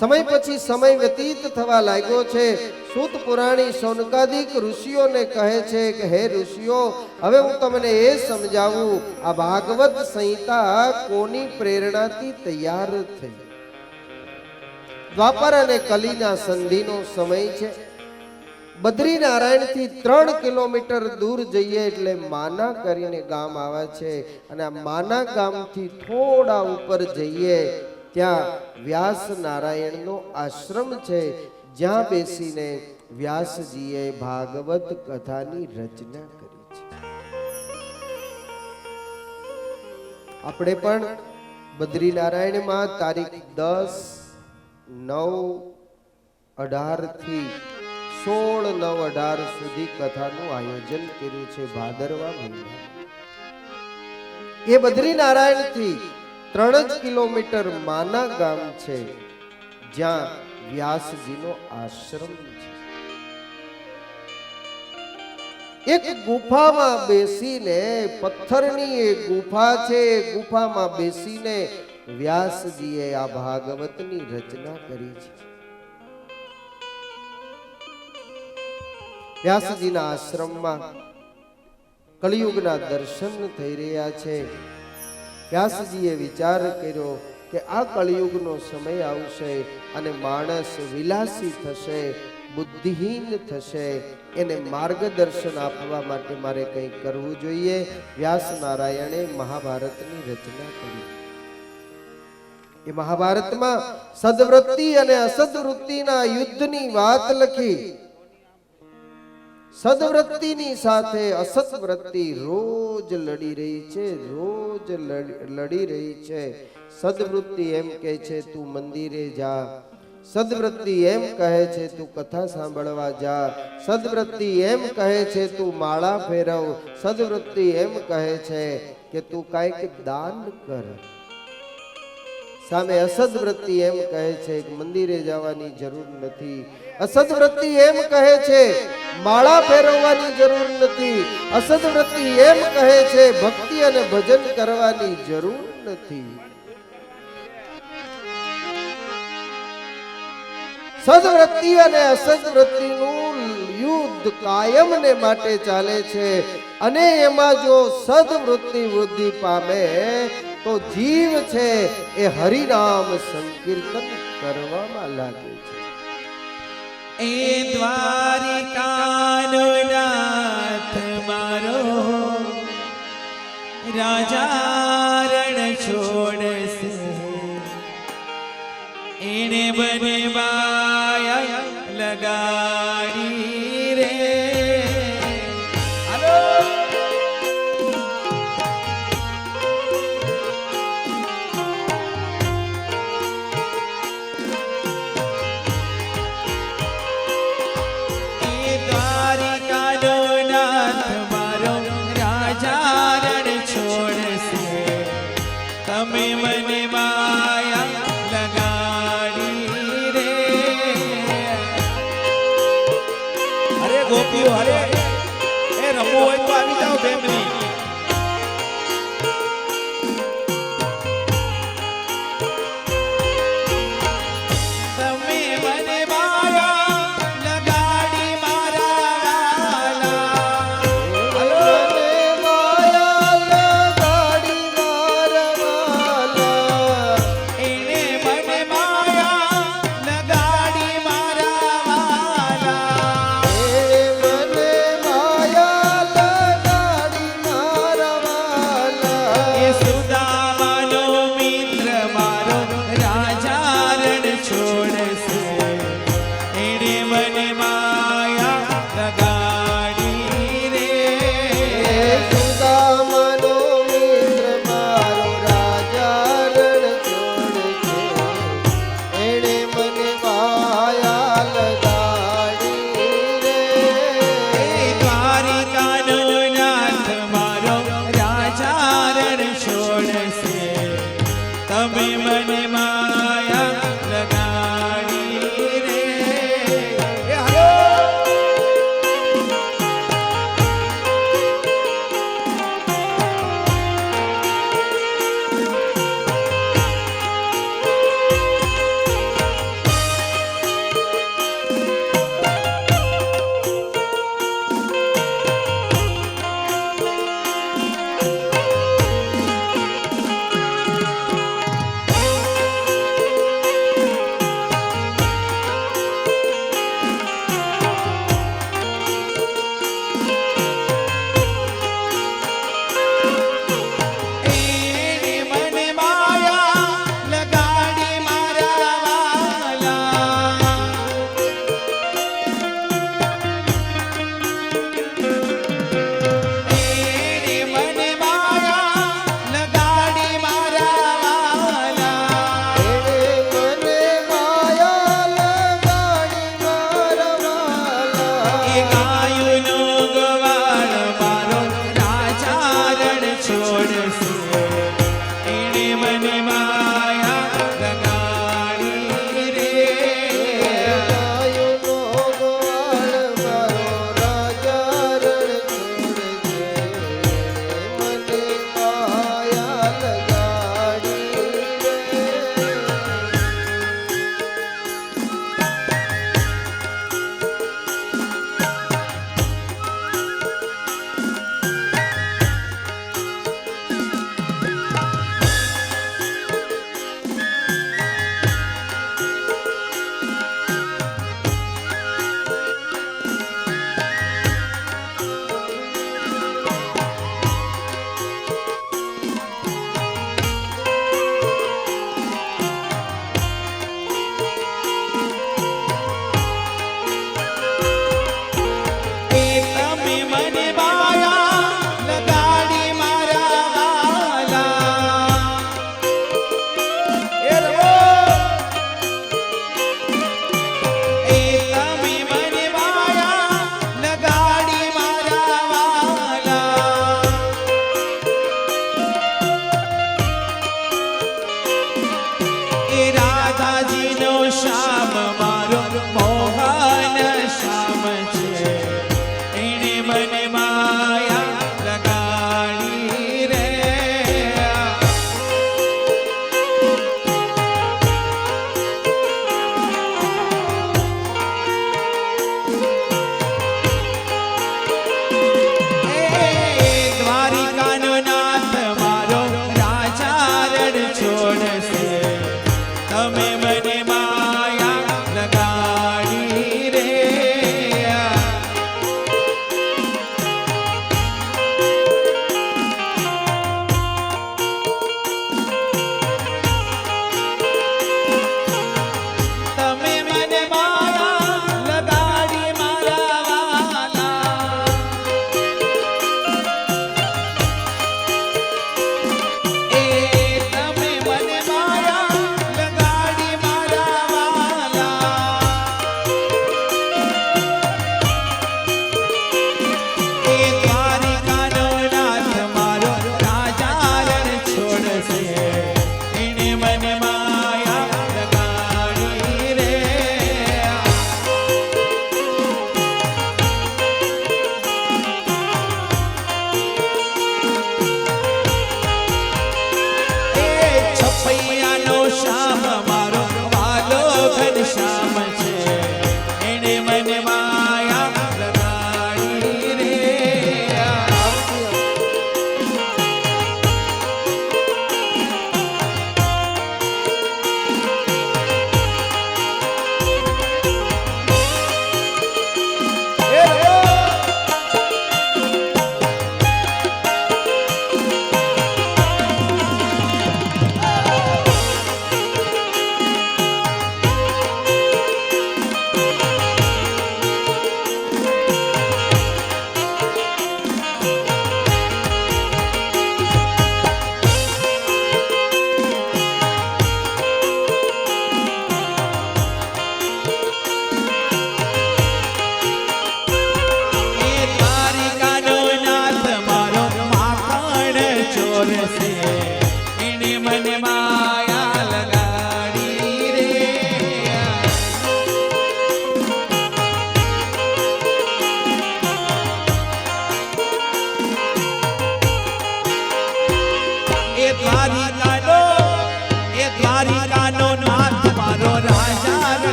સમય પછી સમય વ્યતીત થવા લાગ્યો છે. સૂત પુરાણી શૌનકાદિક ઋષિઓને કહે છે કે હે ઋષિઓ, હવે હું તમને એ સમજાવું, આ ભાગવત સંહિતા કોની પ્રેરણાથી તૈયાર થઈ? દ્વાપર અને કલીના સંધિનો સમય છે. બદ્રીનારાયણથી 3 કિલોમીટર દૂર જઈએ એટલે માના કરીને ગામ આવે છે અને આ માના ગામથી થોડા ઉપર જઈએ ત્યાં વ્યાસ નારાયણનો આશ્રમ છે, જ્યાં બેસીને વ્યાસજીએ ભાગવત કથાની રચના કરી છે. આપણે પણ બદ્રીનારાયણમાં તારીખ 10/9/18 થી 16/9/18 સુધી કથાનું આયોજન કર્યું છે. ભાદરવા મહિના એ બદ્રીનારાયણથી 3 જ કિલોમીટર માના ગામ છે, જ્યાં વ્યાસજીનો આશ્રમ છે. એક ગુફામાં બેસીને, પથ્થરની એક ગુફા છે, એ ગુફામાં બેસીને વ્યાસજીએ આ ભાગવતની રચના કરી છે. વ્યાસજીના આશ્રમમાં કલિયુગના દર્શન થઈ રહ્યા છે. વ્યાસજીએ વિચાર કર્યો કે આ કલિયુગનો સમય આવશે અને માણસ વિલાસી થશે, બુદ્ધિહીન થશે. એને માર્ગદર્શન આપવા માટે મારે કંઈક કરવું જોઈએ. વ્યાસ નારાયણે મહાભારતની રચના કરી. એ મહાભારતમાં સદવૃત્તિ અને અસદવૃત્તિના યુદ્ધની વાત લખી. સદવૃત્તિની સાથે અસદવૃત્તિ રોજ લડી રહી છે, રોજ લડી રહી છે. સદવૃત્તિ એમ કહે છે તું મંદિરે જા, સદવૃત્તિ એમ કહે છે તું કથા સાંભળવા જા, સદવૃત્તિ એમ કહે છે તું માળા ફેરવ, સદવૃત્તિ એમ કહે છે કે તું કાંઈક દાન કર. સામે અસદવૃત્તિ એમ કહે છે કે મંદિરે જવાની જરૂર નથી. અસદવૃત્તિ એમ કહે છે માળા ફેરવવાની જરૂર નથી. અસદવૃત્તિ એમ કહે છે ભક્તિ અને ભજન કરવાની જરૂર નથી. સદવૃત્તિ અને અસદવૃત્તિનું યુદ્ધ કાયમને માટે ચાલે છે અને એમાં જો સદવૃત્તિ વૃદ્ધિ પામે તો જીવ છે એ હરિનામ સંકીર્તન કરવામાં લાગે છે. એ દ્વારિકાનો નાથ મારો રાજા રણ છોડશે, એને બને બાયા લગાડી રે. દ્વારિકાનો નાથ મારો રાજા રણ છોડશે,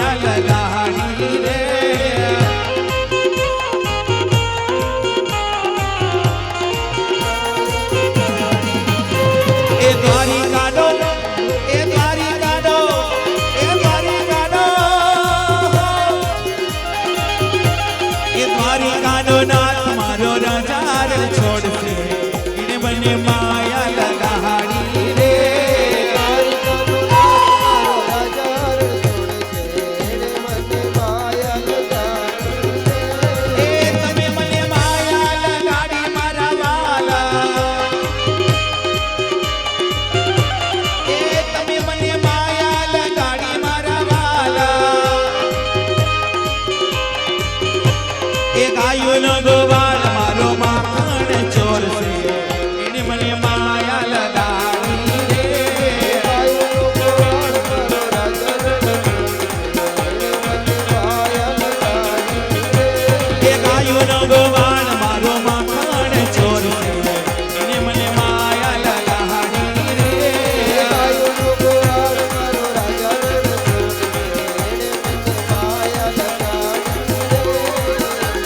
માયા લગાડી રે એ દ્વારિકાનો એ દ્વારિકાનો એ દ્વારિકાનો એ દ્વારિકાનો નાથ મારો રાજા રણ છોડશે એને મને માયા લગાડી રે એ તમે મને માયા લગાડી મારા વાલા એ તમે મને માયા લગાડી મારા વાલા એ ગાયોનો ગોવાળ મારો માખણ ચોરશે એને મને માયા લગાડી રે એ ગાયોનો ગોવાળ મારો માખણ ચોરશે એને મને માયા લગાડી રે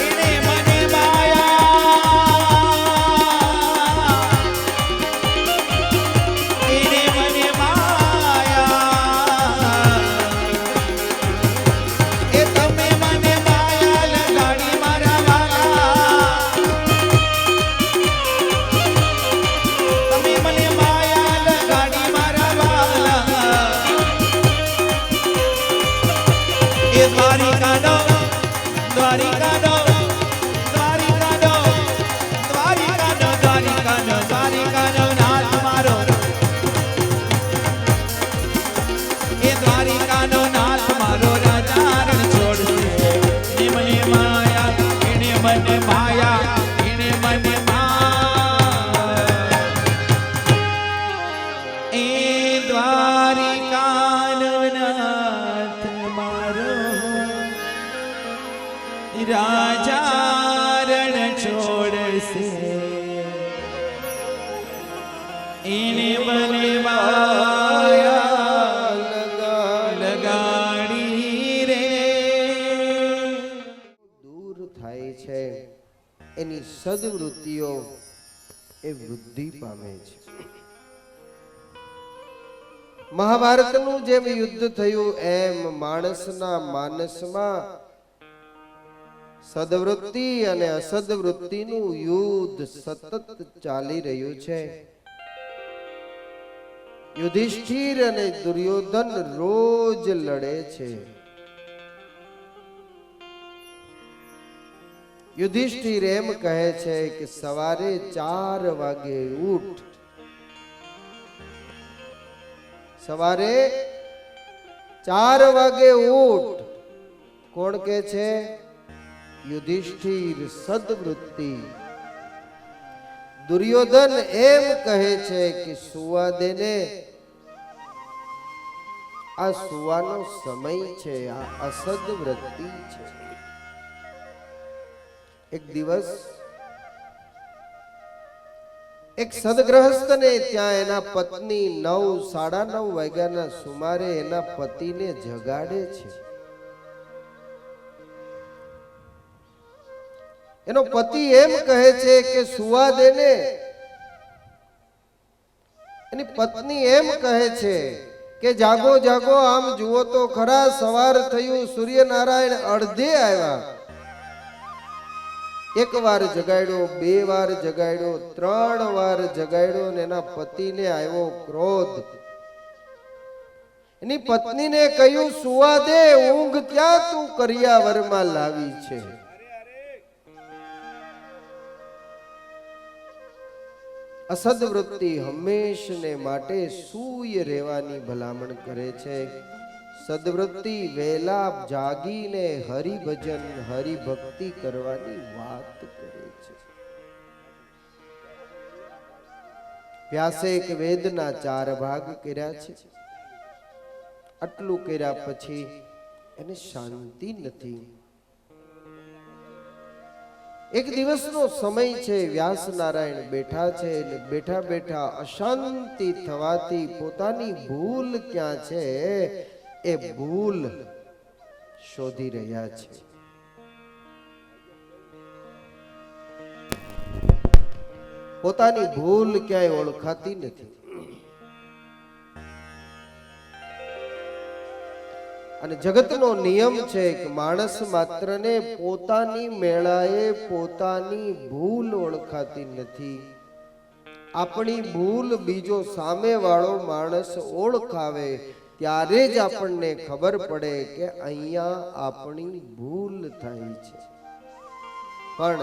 એને મને માયા એને મને માયા એ તમે મને માયા લગાડી મારા વાલા તમે મને માયા લગાડી મારા વાલા એ દ્વારિકાનો દ્વારિકાનો દ્વારિકાનો દ્વારિકાનો દ્વારિકાનો દ્વારિકાનો નાથ મારો એ દ્વારિકાનો નાથ મારો રાજા રણ છોડશે એને મને માયા એને મને માયા એને મને માયા એ દ્વારિકાનો નાથ મારો રાજા રણ છોડશે એને મને માયા લગાડી રે દૂર થાય છે એની સદવૃત્તિઓ એ વૃદ્ધિ પામે છે. મહાભારતનું જેમ યુદ્ધ થયું એમ માણસના માનસમાં સદવૃત્તિ અને અસદવૃત્તિનું યુદ્ધ સતત ચાલી રહ્યું છે. યુધિષ્ઠિર અને દુર્યોધન રોજ લડે છે. યુધિષ્ઠિર એમ કહે છે કે સવારે 4 વાગે ઉઠ. સવારે 4 વાગે ઉઠ. કોણ કે છે? યુધિષ્ઠિર સદવૃત્તિ. દુર્યોધન એમ કહે છે કે સુવા દેને, આ સુવાનો સમય છે, આ અસદવૃત્તિ છે. એક દિવસ એક સદગ્રહસ્થને ત્યાં એના પત્ની 9, 9:30 વાગ્યાના સુમારે એના પતિને જગાડે છે. એનો પતિ એમ કહે છે કે સુવા દેને. એની પત્ની એમ કહે છે કે જાગો જાગો, આમ જુઓ તો ખરા, સવાર થયું, સૂર્યનારાયણ અડધે આવ્યા. 1 વાર જગાડ્યો, 2 વાર જગાડ્યો, 3 વાર જગાડ્યો ને એના પતિને આવ્યો ક્રોધ. એની પત્નીને કહ્યું, સુવા દે, ઊંઘ ક્યાં તું કરિયાવરમાં લાવી છે. અસદવૃત્તિ હંમેશને માટે સૂય રહેવાની ભલામણ કરે છે. સદવૃત્તિ વહેલા જાગીને હરિભજન હરિભક્તિ કરવાની વાત કરે છે. વ્યાસે એક વેદના 4 ભાગ કર્યા છે. આટલું કર્યા પછી એને શાંતિ નથી. એક દિવસનો સમય છે, વ્યાસ નારાયણ બેઠા છે અને બેઠા બેઠા અશાંતિ થવાથી પોતાની ભૂલ ક્યાં છે એ ભૂલ શોધી રહ્યા છે. પોતાની ભૂલ ક્યાંય ઓળખાતી નથી. અને જગતનો નિયમ છે કે માણસ માત્રને પોતાની મેળાએ પોતાની ભૂલ ઓળખાતી નથી. આપણી ભૂલ બીજો સામેવાળો માણસ ઓળખાવે ત્યારે જ આપણને ખબર પડે કે અહીંયા આપણી ભૂલ થાય છે. પણ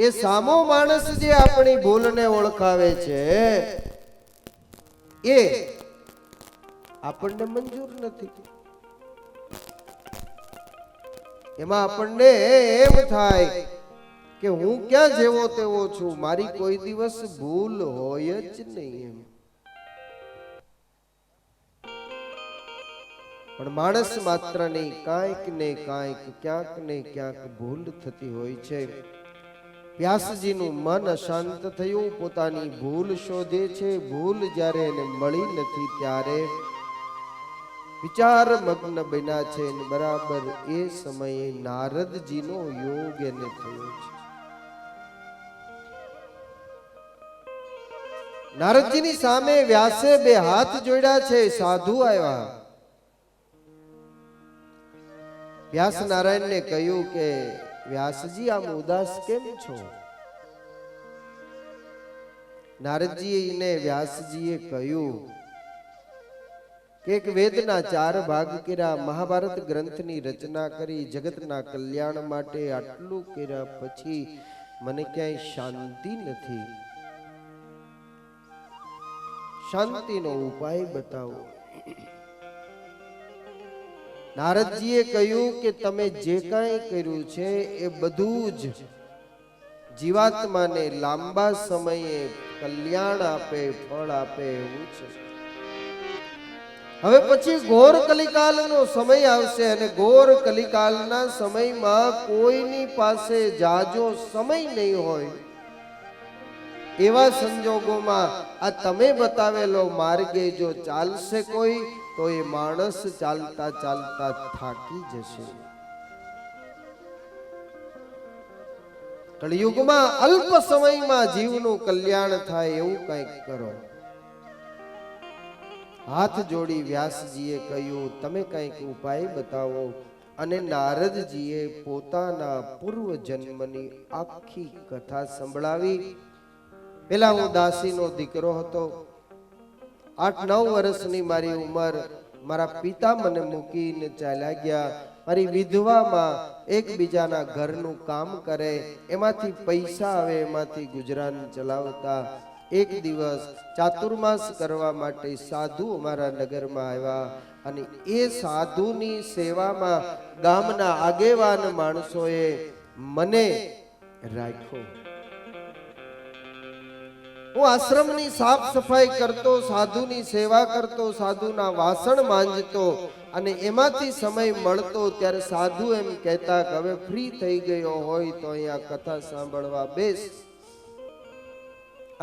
એ સામો માણસ જે આપણી ભૂલને ઓળખાવે છે એ આપણને મંજૂર નથી. એમાં આપણને એમ થાય કે હું ક્યાં જેવો તેવો છું, મારી કોઈ દિવસ ભૂલ હોય જ નહીં એમ. પણ માણસ માત્રની કાંઈક ને કાંઈક ક્યાંક ને ક્યાંક ભૂલ થતી હોય છે. વ્યાસજીનું મન અશાંત થયું, પોતાની ભૂલ શોધે છે. ભૂલ જ્યારે એને મળી નથી ત્યારે વિચાર મગ્ન બન્યા છે. બરાબર એ સમયે નારદજીનો યોગ એને થયો છે. નારદજીની સામે વ્યાસે બે હાથ જોડ્યા છે. સાધુ આવ્યા. વ્યાસ નારાયણને કહ્યું કે વ્યાસજી આમ ઉદાસ કેમ છો? નારદજીને વ્યાસજીએ કહ્યું કે એક વેદના 4 ભાગ કર્યા, મહાભારત ગ્રંથની રચના કરી, જગતના કલ્યાણ માટે આટલું કર્યા પછી મને ક્યાંય શાંતિ નથી. શાંતિનો ઉપાય બતાવો. નારદજીએ કહ્યું કે તમે જે કાંઈ કર્યું છે એ બધું જ જીવાત્માને લાંબા સમયે કલ્યાણ આપે, ફળ આપે એવું છે. હવે પછી ઘોર કલિકાલનો સમય આવશે અને ઘોર કલિકાલના સમયમાં કોઈની પાસે જાજો સમય નહીં હોય. એવા સંજોગોમાં આ તમે બતાવેલો માર્ગે જો ચાલશે કોઈ, તો એ માણસ ચાલતા ચાલતા થાકી જશે. કળિયુગમાં અલ્પ સમયમાં જીવનું કલ્યાણ થાય એવું કંઈક કરો. હાથ જોડી વ્યાસજીએ કહ્યું તમે કંઈક ઉપાય બતાવો. અને નારદજીએ પોતાના પૂર્વ જન્મની આખી કથા સંભળાવી. પેલા હું દાસીનો દીકરો હતો, 8-9 વર્ષની મારી ઉંમર, મારા પિતા મને મૂકીને ચાલ્યા ગયા. મારી વિધવામાં એકબીજાના ઘરનું કામ કરે, એમાંથી પૈસા આવે, એમાંથી ગુજરાન ચલાવતા. એક દિવસ ચાતુર્માસ કરવા માટે સાધુ અમારા નગરમાં આવ્યા અને એ સાધુની સેવામાં ગામના આગેવાન માણસોએ મને રાખ્યો. હું આશ્રમની સાફ સફાઈ કરતો, સાધુની સેવા કરતો, સાધુના વાસણ માંજતો અને એમાંથી સમય મળતો ત્યારે સાધુ એમ કહેતા કે હવે ફ્રી થઈ ગયો હોય તો અહીંયા કથા સાંભળવા બેસ.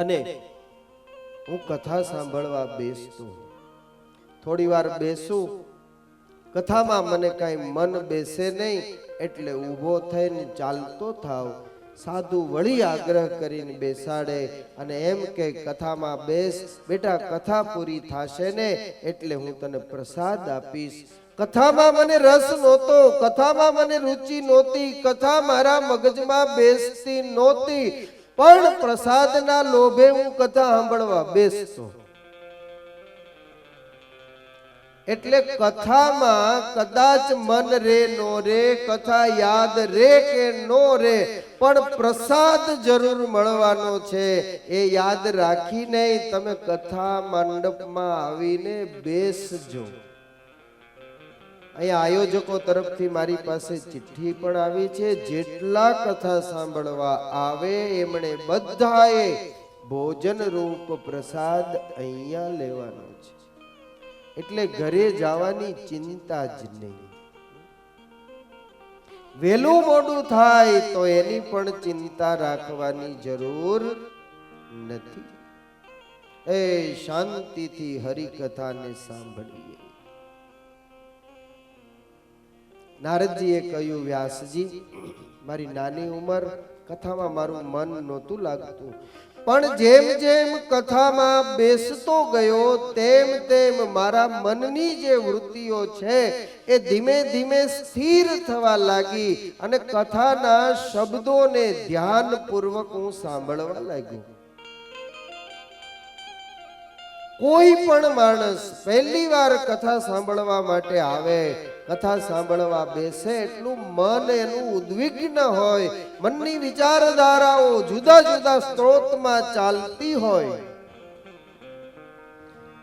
અને હું કથા સાંભળવા બેસતો. થોડી વાર બેસું, કથામાં મને કાંઈ મન બેસે નહીં એટલે ઊભો થઈને ચાલતો થાવ. સાધુ વળી આગ્રહ કરીને બેસાડે અને એમ કે કથામાં બેસ બેટા, કથા પૂરી થાશે ને એટલે હું તને પ્રસાદ આપીશ. કથામાં મને રસ નહોતો, કથામાં મને રુચિ નહોતી, કથા મારા મગજમાં બેસતી નહોતી, પણ પ્રસાદના લોભે હું કથા સાંભળવા બેસતો. એટલે કથામાં કદાચ મન રે નો રે, કથા યાદ રે કે નો રે, પણ પ્રસાદ જરૂર મળવાનો છે. એ યાદ રાખીને તમે કથા મંડપમાં આવીને બેસજો. અહીંયા આયોજકો તરફથી મારી પાસે ચિઠ્ઠી પણ આવી છે. જેટલા કથા સાંભળવા આવે એમણે બધાએ ભોજન રૂપ પ્રસાદ અહીંયા લેવાનો છે. એટલે ઘરે જવાની ચિંતા જ નહીં. વેલું મોડું થાય તો એની પણ ચિંતા રાખવાની જરૂર નથી. એ શાંતિથી હરિકથાને સાંભળીએ. નારદજીએ કહ્યું, વ્યાસજી, મારી નાની ઉંમર, કથામાં મારું મન નહોતું લાગતું, પણ જેમ જેમ કથામાં બેસતો ગયો તેમ તેમ મારા મનની જે વૃત્તિઓ છે એ ધીમે ધીમે સ્થિર થવા લાગી અને કથાના શબ્દોને ધ્યાનપૂર્વક હું સાંભળવા લાગ્યો. કોઈ પણ માણસ પહેલી વાર કથા સાંભળવા માટે આવે, કથા સાંભળવા બેસે એટલું મન એનું ઉદ્વિગ્ન હોય, મનની વિચારધારાઓ જુદા જુદા સ્ત્રોતમાં ચાલતી હોય.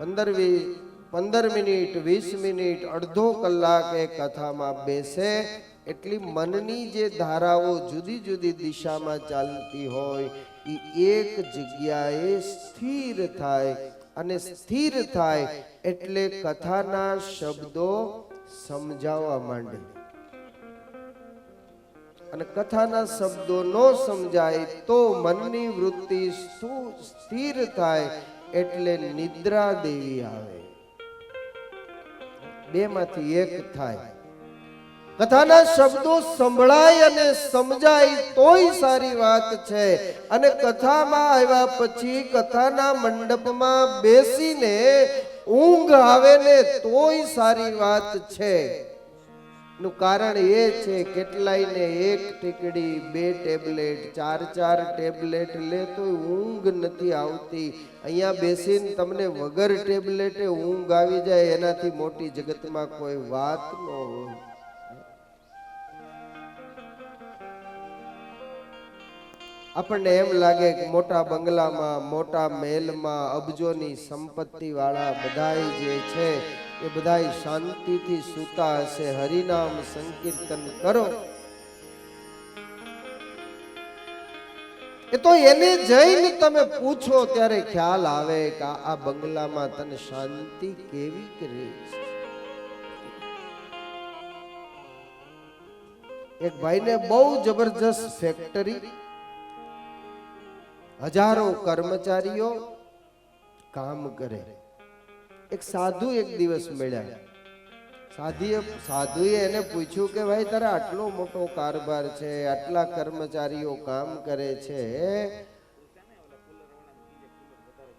15 મિનિટ, 20 મિનિટ, અડધો કલાક એ કથામાં બેસે એટલી મનની જે ધારાઓ જુદી જુદી દિશામાં ચાલતી હોય એ એક જગ્યાએ સ્થિર થાય, અને સ્થિર થાય એટલે કથાના શબ્દો સમજાવવા માંડે, અને કથાના શબ્દો ન સમજાય તો મનની વૃત્તિ સ્થિર થાય એટલે નિદ્રા દેવી આવે. બેમાંથી એક થાય. કથાના શબ્દો સંભળાય અને સમજાય તોય સારી વાત છે, અને કથામાં આવ્યા પછી કથાના મંડપમાં બેસીને ઊંઘ આવે ને તોય સારી વાત છે. નું કારણ એ છે, કેટલાયને એક ટીકડી, 2 ટેબ્લેટ, 4 ટેબ્લેટ લે તોય ઊંઘ નથી આવતી. અહીંયા બેસીને તમને વગર ટેબ્લેટે ઊંઘ આવી જાય એનાથી મોટી જગતમાં કોઈ વાત ન હોય. આપણને એમ લાગે કે મોટા બંગલામાં, મોટા મહેલમાં, અબજોની સંપત્તિ વાળા બધાય જે છે એ બધાય શાંતિથી સૂતા હશે, હરિનામ સંકીર્તન કરો. એ તો એને જઈને તમે પૂછો ત્યારે ખ્યાલ આવે કે આ બંગલામાં તને શાંતિ કેવી કરે છે. એક ભાઈને બહુ જબરજસ્ત ફેક્ટરી, હજારો કર્મચારીઓ કામ કરે. એક સાધુ એક દિવસ મળ્યા. સાધુએ એને પૂછ્યું કે ભાઈ તારે આટલો મોટો કારભાર છે, આટલા કર્મચારીઓ કામ કરે છે,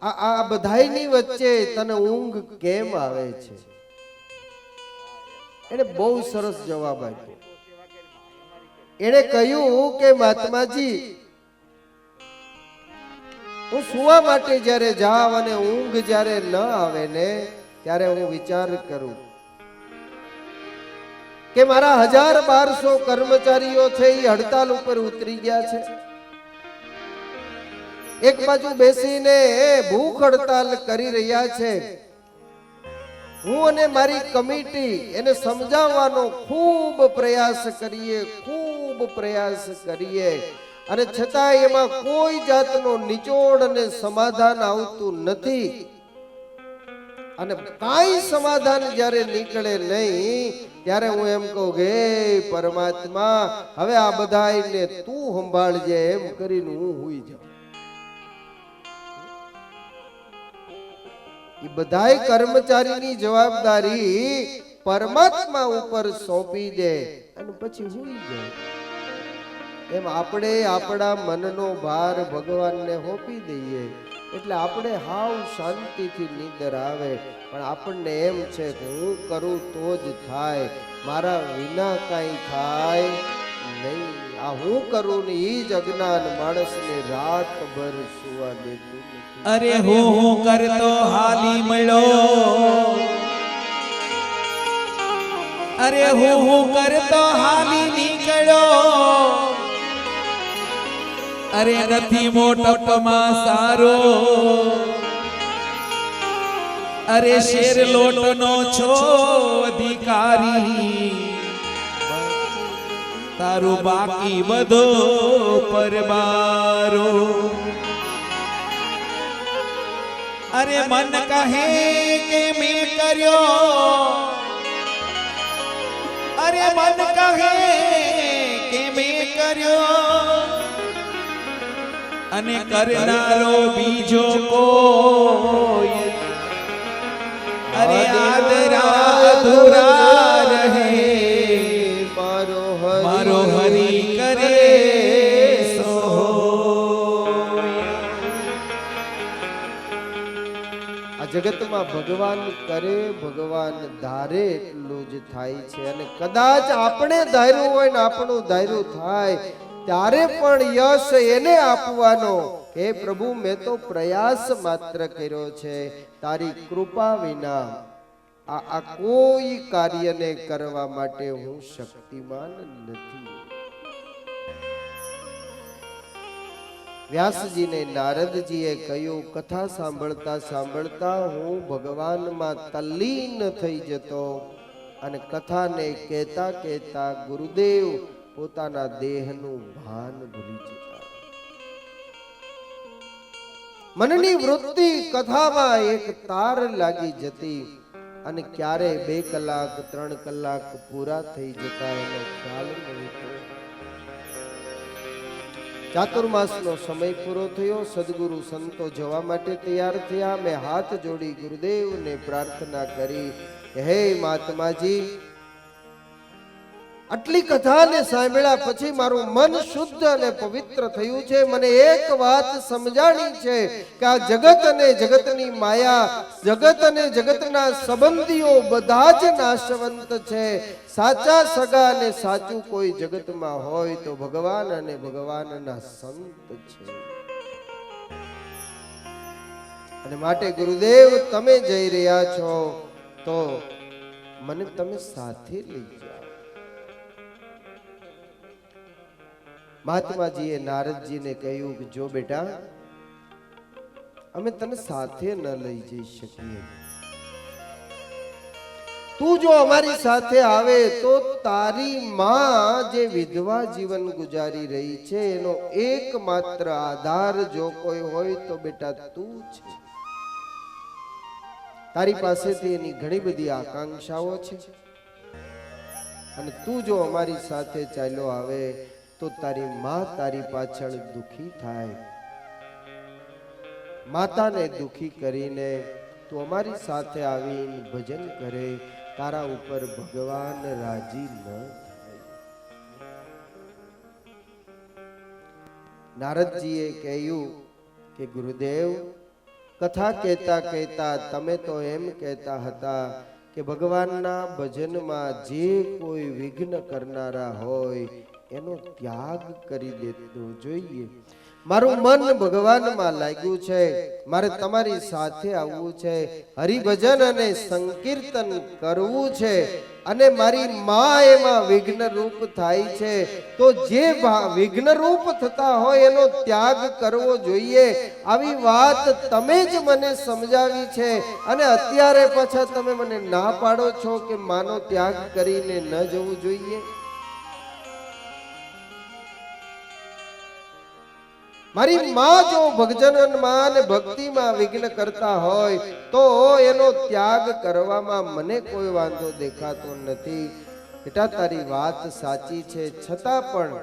આ બધાયની વચ્ચે તને ઊંઘ કેમ આવે છે? એને બહુ સરસ જવાબ આપ્યો. એને કહ્યું કે મહાત્માજી, હું સુવા માટે જ્યારે જાઉં અને ઊંઘ જ્યારે ન આવે ને ત્યારે હું વિચાર કરું કે મારા 1200 કર્મચારીઓ છે એ હડતાલ ઉપર ઉતરી ગયા છે. એક બાજુ બેસીને ભૂખ હડતાલ કરી રહ્યા છે. હું અને મારી કમિટી એને સમજાવવાનો ખૂબ પ્રયાસ કરીએ, અને છતાં એમાં કોઈ જાતનો નિચોડ અને સમાધાન આવતું નથી. અને કાંઈ સમાધાન જ્યારે નીકળે નહીં ત્યારે હું એમ કહું કે પરમાત્મા, હવે આ બધાયને તું સંભાળજે, એમ કરીને હું હુઈ જાઉં. એ બધાય કર્મચારીની જવાબદારી પરમાત્મા ઉપર સોંપી દે અને પછી હુઈ જાય. એમ આપણે આપણા મનનો ભાર ભગવાનને સોંપી દઈએ એટલે આપણે હાવ શાંતિથી નીંદર આવે. પણ આપણને એમ છે કે હું કરું તો જ થાય, મારા વિના કાંઈ થાય નહીં. આ હું કરું ને એ જ અજ્ઞાન માણસને રાતભર સુવા દેતું નથી. અરે હું કરતો હાલી મળ્યો, અરે હું કરતો હાલી નીકળ્યો, અરે નથી મોટપમાં સારો, અરે શેર લોટનો છો અધિકારી, તારું બાકી બધો પરબારો. અરે મન કહે કે મેં કર્યો, અરે મન કહે કે મેં કર્યો, અને કરનારો બીજો કોઈ, અરે આદરા અધૂરા રહે મારો હરી કરે સોય. આ જગતમાં ભગવાન કરે ભગવાન ધારે એટલું જ થાય છે. અને કદાચ આપણે ધાર્યું હોય ને આપણું ધાર્યું થાય ત્યારે પણ યશ એને આપવાનો. હે પ્રભુ, મેં તો પ્રયાસ માત્ર કર્યો છે, તારી કૃપા વિના આ કોઈ કાર્યને કરવા માટે હું શક્તિમાન નથી. વ્યાસજીને નારદજીએ કહ્યું, કથા સાંભળતા સાંભળતા હું ભગવાનમાં તલ્લીન થઈ જતો અને કથાને કહેતા કહેતા ગુરુદેવ પોતાના દેહનું ભાન ભૂલી જતા. મનની વૃત્તિ કથામાં એક તાર લાગી જતી અને ક્યારે 2 કલાક 3 કલાક પૂરા થઈ જતા એનો ખ્યાલ નહોતો. ચાતુર્માસનો સમય પૂરો થયો. સદગુરુ સંતો જવા માટે તૈયાર થયા. મેં હાથ જોડી ગુરુદેવને પ્રાર્થના કરી કે હે મહાત્માજી, આટલી કથાને સાંભળ્યા પછી મારું મન શુદ્ધ અને પવિત્ર થયું છે. મને એક વાત સમજાણી છે કે આ જગત અને જગતની માયા, જગત અને જગતના સંબંધીઓ બધા જ નાશવંત છે. સાચા સગા અને સાચું કોઈ જગતમાં હોય તો ભગવાન અને ભગવાનના સંત છે. અને માટે ગુરુદેવ, તમે જઈ રહ્યા છો તો મને તમે સાથે લઈ જાઓ. મહાત્માજીએ નારદજીને કહ્યું કે જો બેટા, અમે તને સાથે ન લઈ જઈ શકીએ. તું જો અમારી સાથે આવે તો તારી માં જે વિધવા જીવન ગુજારી રહી છે એનો એકમાત્ર આધાર જો કોઈ હોય તો બેટા તું છે. તારી પાસેથી એની ઘણી બધી આકાંક્ષાઓ છે અને તું જો અમારી સાથે ચાલ્યો આવે તો તારી માં તારી પાછળ દુખી થાય. માતાને દુખી કરીને તું અમારી સાથે આવીને ભજન કરે, તારા ઉપર ભગવાન રાજી ન થાય. નારદજીએ કહ્યું કે ગુરુદેવ, કથા કહેતા કહેતા તમે તો એમ કહેતા હતા કે ભગવાનના ભજનમાં જે કોઈ વિઘ્ન કરનારા હોય એનો ત્યાગ કરી દેવો જોઈએ. મારું મન ભગવાનમાં લાગ્યું છે, મારે તમારી સાથે આવવું છે, હરિભજન અને સંકીર્તન કરવું છે અને મારી માં એમાં વિઘ્ન રૂપ થાય છે તો જે વિઘ્ન રૂપ થતા હોય એનો ત્યાગ કરવો જોઈએ. આવી વાત તમે જ મને સમજાવી છે અને અત્યારે પાછા તમે મને ના પાડો છો કે માનો ત્યાગ કરીને ન જવું જોઈએ. મારી માં જો ભજનમાં અને ભક્તિમાં વિઘ્ન કરતા હોય તો એનો ત્યાગ કરવામાં મને કોઈ વાંધો દેખાતો નથી. બેટા, તારી વાત સાચી છે, છતાં પણ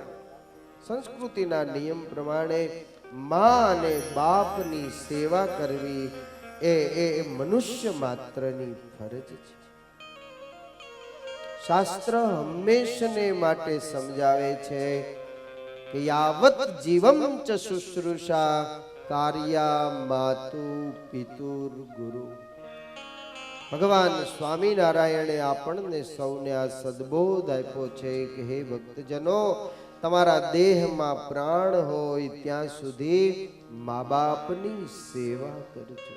સંસ્કૃતિના નિયમ પ્રમાણે માં અને બાપની સેવા કરવી એ મનુષ્ય માત્રની ફરજ છે. શાસ્ત્ર હંમેશને માટે સમજાવે છે કે યાવત જીવમ ચ શુશ્રુષા કાર્યા માતુ પિતુર ગુરુ. ભગવાન સ્વામિનારાયણે આપણને સૌને આ સદબોધ આપ્યો છે કે હે ભક્તજનો, તમારા દેહમાં પ્રાણ હોય ત્યાં સુધી મા બાપની સેવા કરજો.